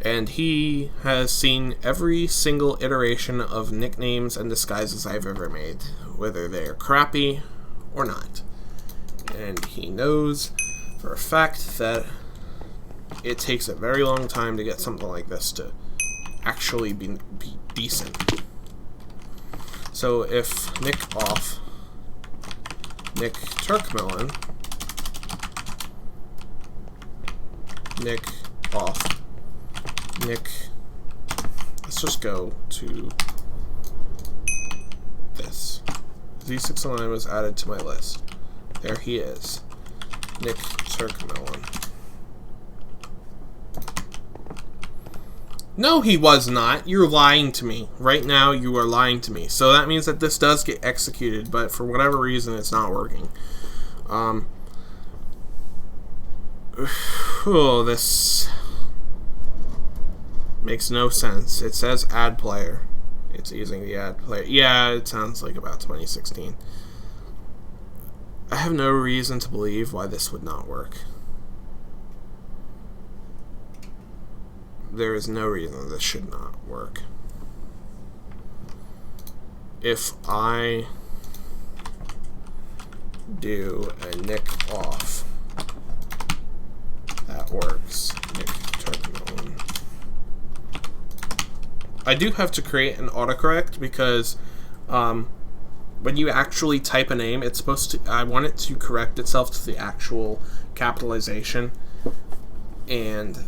And he has seen every single iteration of nicknames and disguises I've ever made, whether they're crappy or not. And he knows for a fact that it takes a very long time to get something like this to actually be decent. So if Nick off, Nick Turkmelon, Nick off, Nick, let's just go to this. Z609 was added to my list. There he is. Nick Turkmelon. No, he was not. You're lying to me. Right now, you are lying to me. So that means that this does get executed, but for whatever reason, it's not working. Oh, this makes no sense. It says add player. It's using the add player. Yeah, it sounds like about 2016. I have no reason to believe why this would not work. There is no reason this should not work. If I do a Nick off, that works. Nick Turkmelon. I do have to create an autocorrect because when you actually type a name, it's supposed to, I want it to correct itself to the actual capitalization, and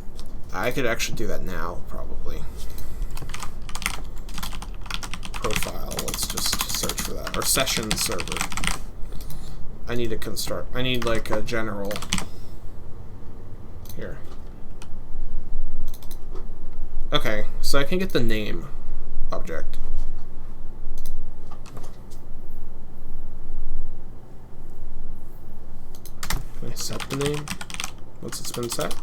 I could actually do that now, probably. Profile, let's just search for that. Or session server. I need to construct, I need like a general Here. Okay, so I can get the name object. Can I set the name once it's been set?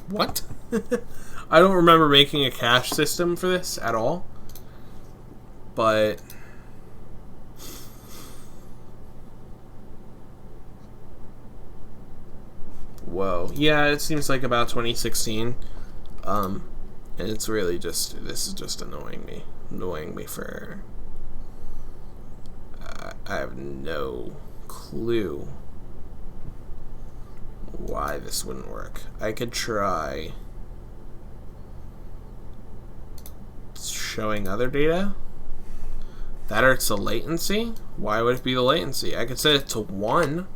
What? I don't remember making a cache system for this at all. But whoa. Yeah, it seems like about 2016. And it's really just, this is just annoying me for I have no clue why this wouldn't work. I could try showing other data. That hurts the latency. Why would it be the latency? I could set it to 1.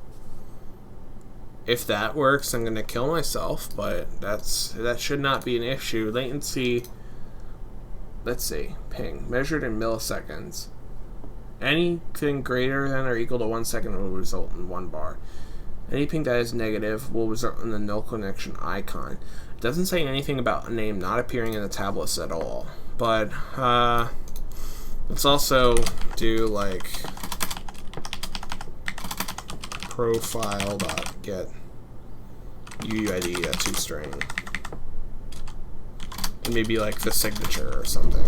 If that works, I'm gonna kill myself, but that should not be an issue. Latency, let's see, ping, measured in milliseconds. Anything greater than or equal to 1 second will result in 1 bar. Any ping that is negative will result in the no connection icon. It doesn't say anything about a name not appearing in the tablets at all. But let's also do like profile.get UUID, a toString, and maybe like the signature or something.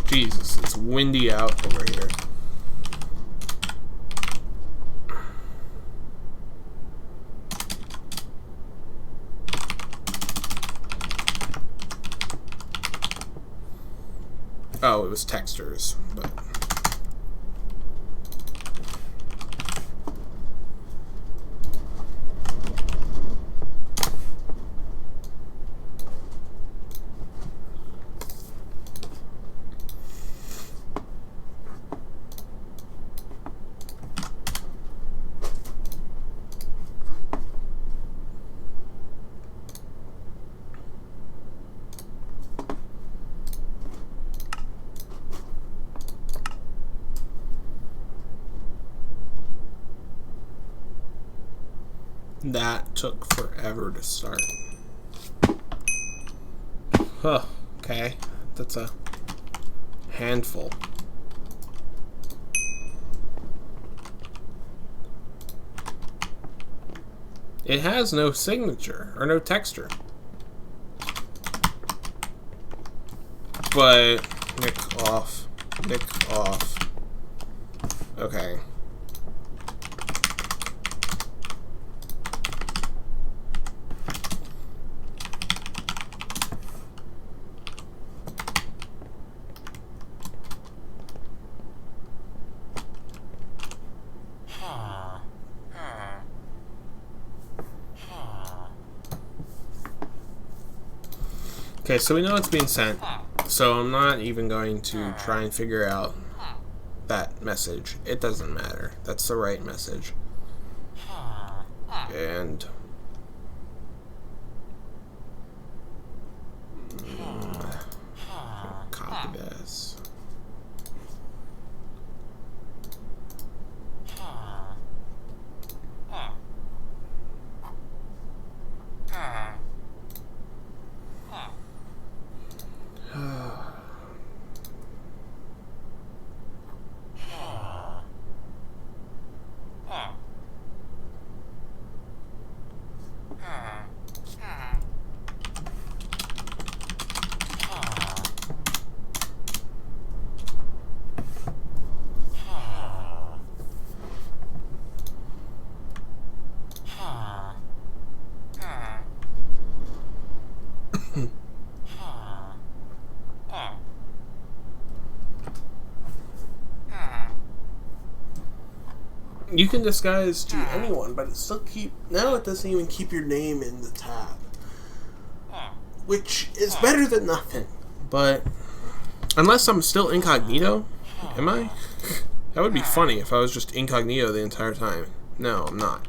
Jesus, it's windy out over here. Oh, it was textures, but that took forever to start. Huh, okay. That's a handful. It has no signature, or no texture. But, nick off. Okay. Okay, so we know it's being sent, so I'm not even going to try and figure out that message. It doesn't matter. That's the right message. And copy this. You can disguise to anyone, but it still now it doesn't even keep your name in the tab, which is better than nothing. But unless I'm still incognito, am I? That would be funny if I was just incognito the entire time. No, I'm not.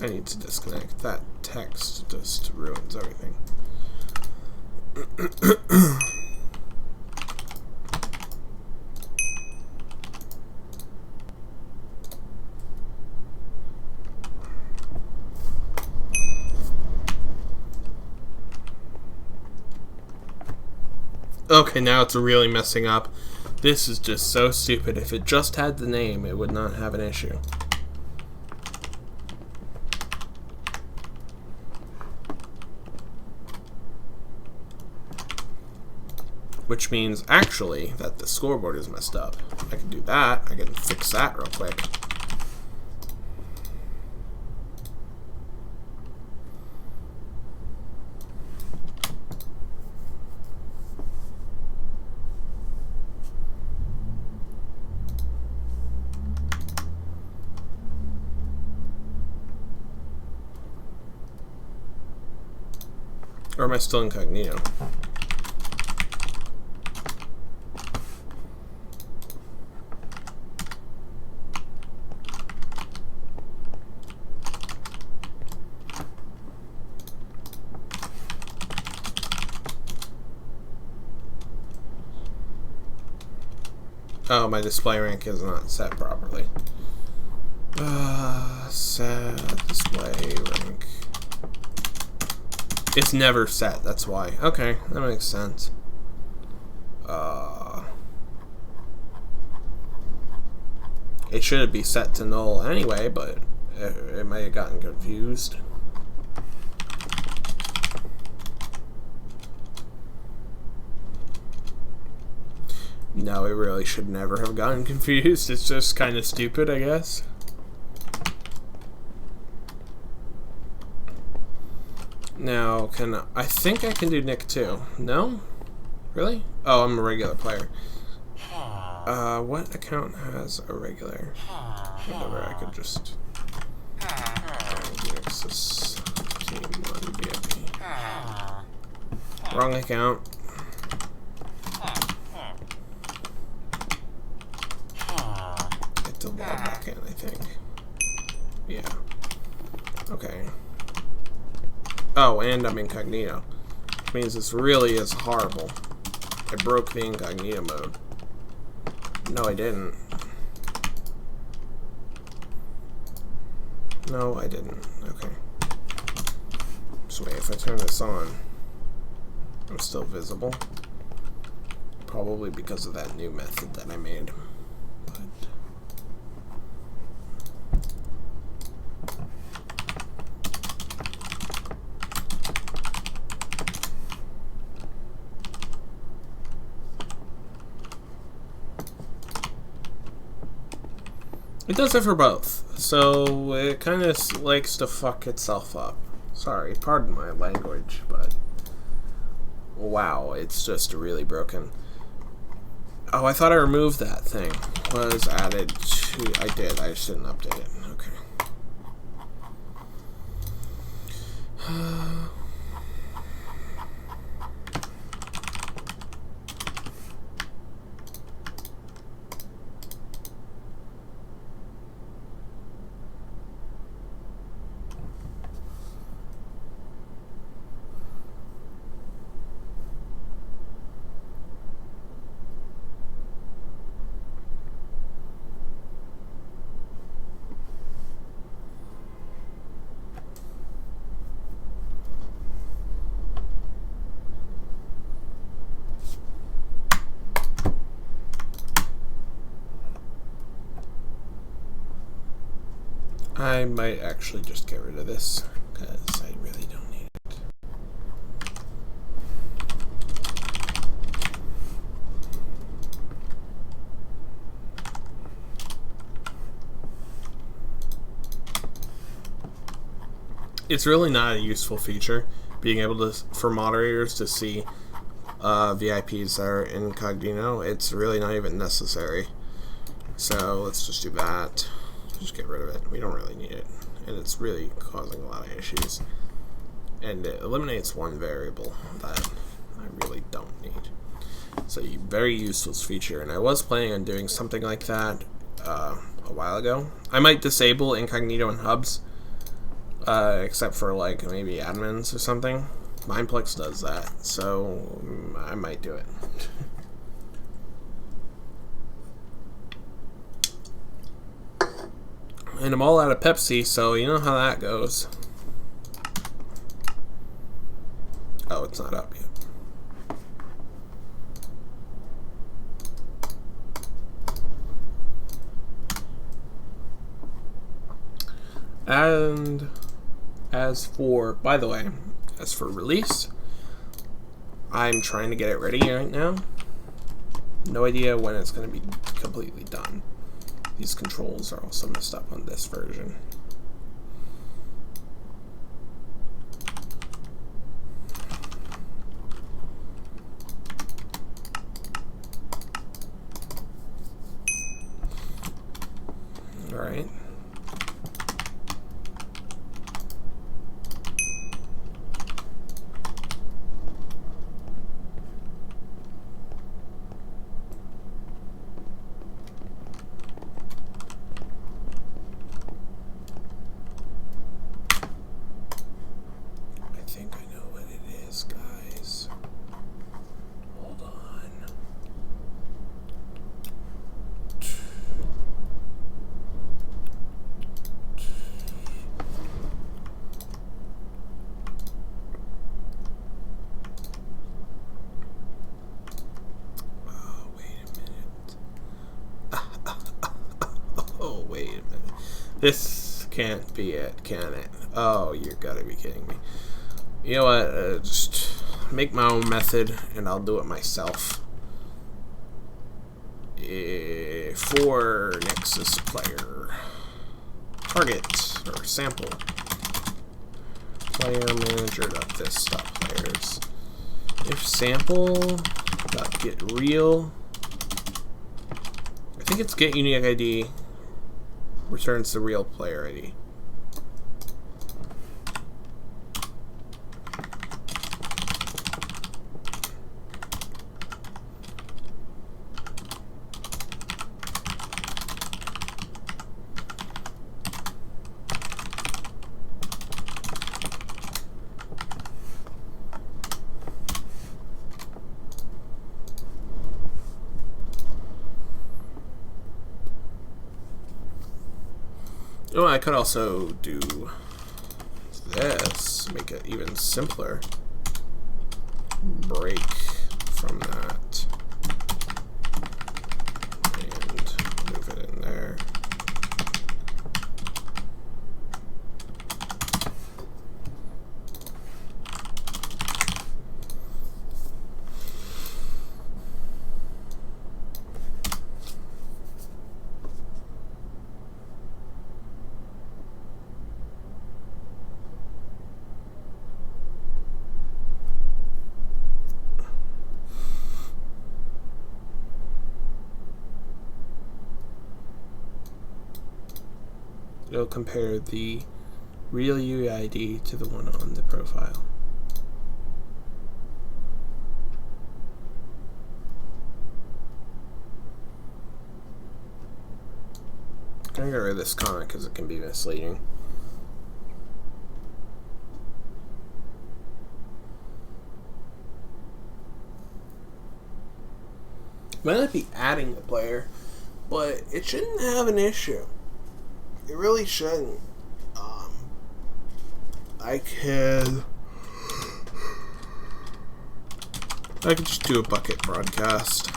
I need to disconnect. That text just ruins everything. Okay, now it's really messing up. This is just so stupid. If it just had the name, it would not have an issue. Which means, actually, that the scoreboard is messed up. I can do that. I can fix that real quick. Or am I still incognito? Oh, my display rank is not set properly. Set display rank. It's never set, that's why. Okay, that makes sense. It should be set to null anyway, but it might have gotten confused. No, it really should never have gotten confused. It's just kind of stupid, I guess. Now, I think I can do Nick too. No? Really? Oh, I'm a regular player. What account has a regular? Whatever, I could just... Nexus Team 1 VIP. Wrong account. To log back in, I think. Yeah. Okay. Oh, and I'm incognito. Which means this really is horrible. I broke the incognito mode. No, I didn't. No, I didn't. Okay. So wait, if I turn this on, I'm still visible. Probably because of that new method that I made. It does it for both, so it kind of likes to fuck itself up. Sorry, pardon my language, but wow, it's just really broken. Oh, I thought I removed that thing. Was added to... I did, I just didn't update it. Okay. I might actually just get rid of this, because I really don't need it. It's really not a useful feature, being able to, for moderators to see VIPs that are incognito. It's really not even necessary. So let's just do that. Just get rid of it. We don't really need it. And it's really causing a lot of issues. And it eliminates one variable that I really don't need. It's a very useless feature, and I was planning on doing something like that a while ago. I might disable incognito and hubs except for like maybe admins or something. Mindplex does that, so I might do it. And I'm all out of Pepsi, so you know how that goes. Oh, it's not up yet. And as for, by the way, as for release, I'm trying to get it ready right now. No idea when it's going to be completely done. These controls are also messed up on this version. All right. Guys, hold on. Oh, wait a minute. Oh, wait a minute. This can't be it, can it? Oh, you gotta be kidding me. You know what, just make my own method and I'll do it myself. For Nexus player, target or sample player manager.this.players. If sample.get real, I think it's get unique ID returns the real player ID. Oh, I could also do this, make it even simpler. Break from that and move it in there. It'll compare the real UID to the one on the profile. I'm gonna get rid of this comment because it can be misleading. Might not be adding the player, but it shouldn't have an issue. It really shouldn't. I could just do a bucket broadcast.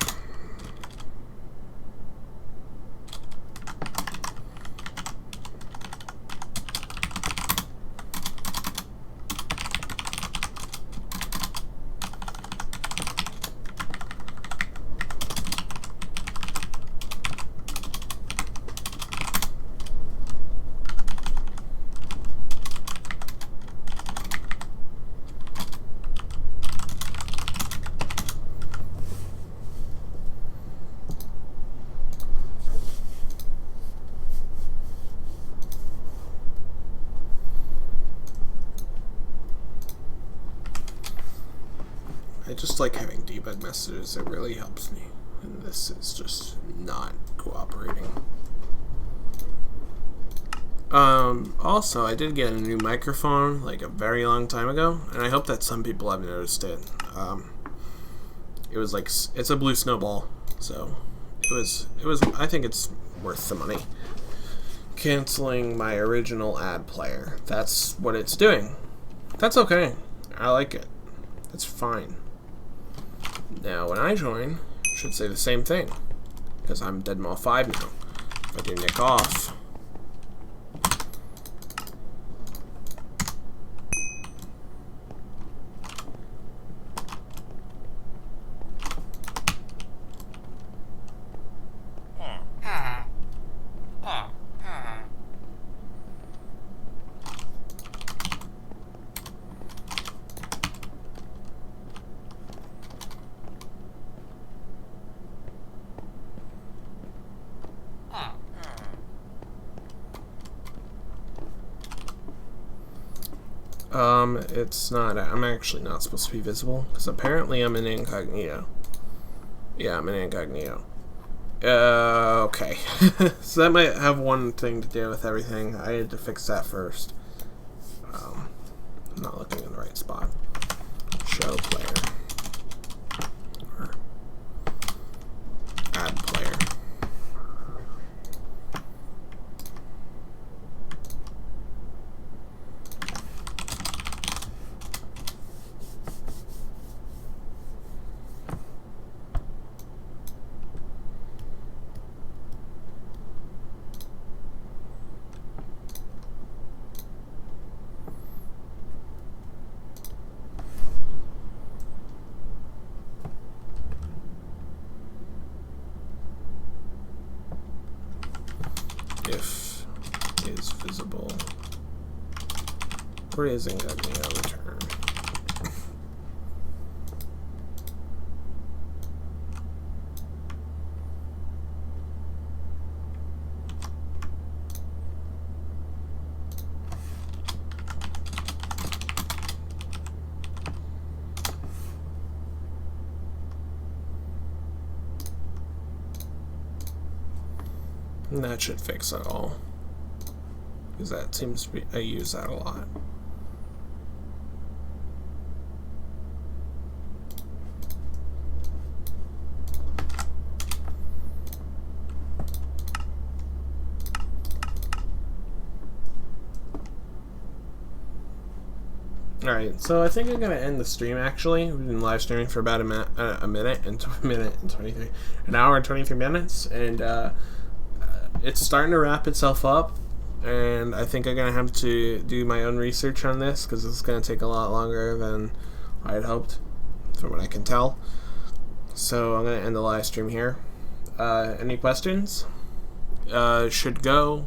I just like having debug messages. It really helps me. And this is just not cooperating. Also, I did get a new microphone like a very long time ago, and I hope that some people have noticed it. It was like, it's a blue snowball, so it was, I think it's worth the money. Canceling my original ad player. That's what it's doing. That's okay. I like it. That's fine. Now, when I join, it should say the same thing, because I'm Deadmau 5 now. If I do nick off, it's not, I'm actually not supposed to be visible, because apparently I'm in incognito. Yeah, I'm in incognito. Okay. So that might have one thing to do with everything. I had to fix that first. I'm not looking in the right spot. Show player. Or add player. If is visible, or is incognito return. And that should fix it all, because that seems to be, I use that a lot. Alright, so I think I'm going to end the stream actually. We've been live streaming for about a minute and 23, an hour and 23 minutes, and it's starting to wrap itself up, and I think I'm going to have to do my own research on this, because it's going to take a lot longer than I had hoped, from what I can tell. So I'm going to end the live stream here. Any questions? Should go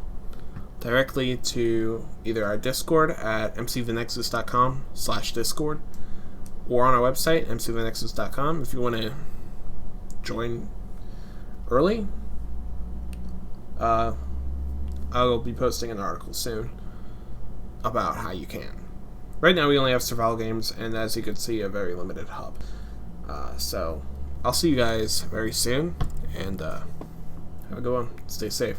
directly to either our Discord at mcthenexus.com/discord, or on our website, mcthenexus.com, if you want to join early. I'll be posting an article soon about how you can. Right now we only have survival games, and as you can see, a very limited hub. So I'll see you guys very soon, and have a good one. Stay safe.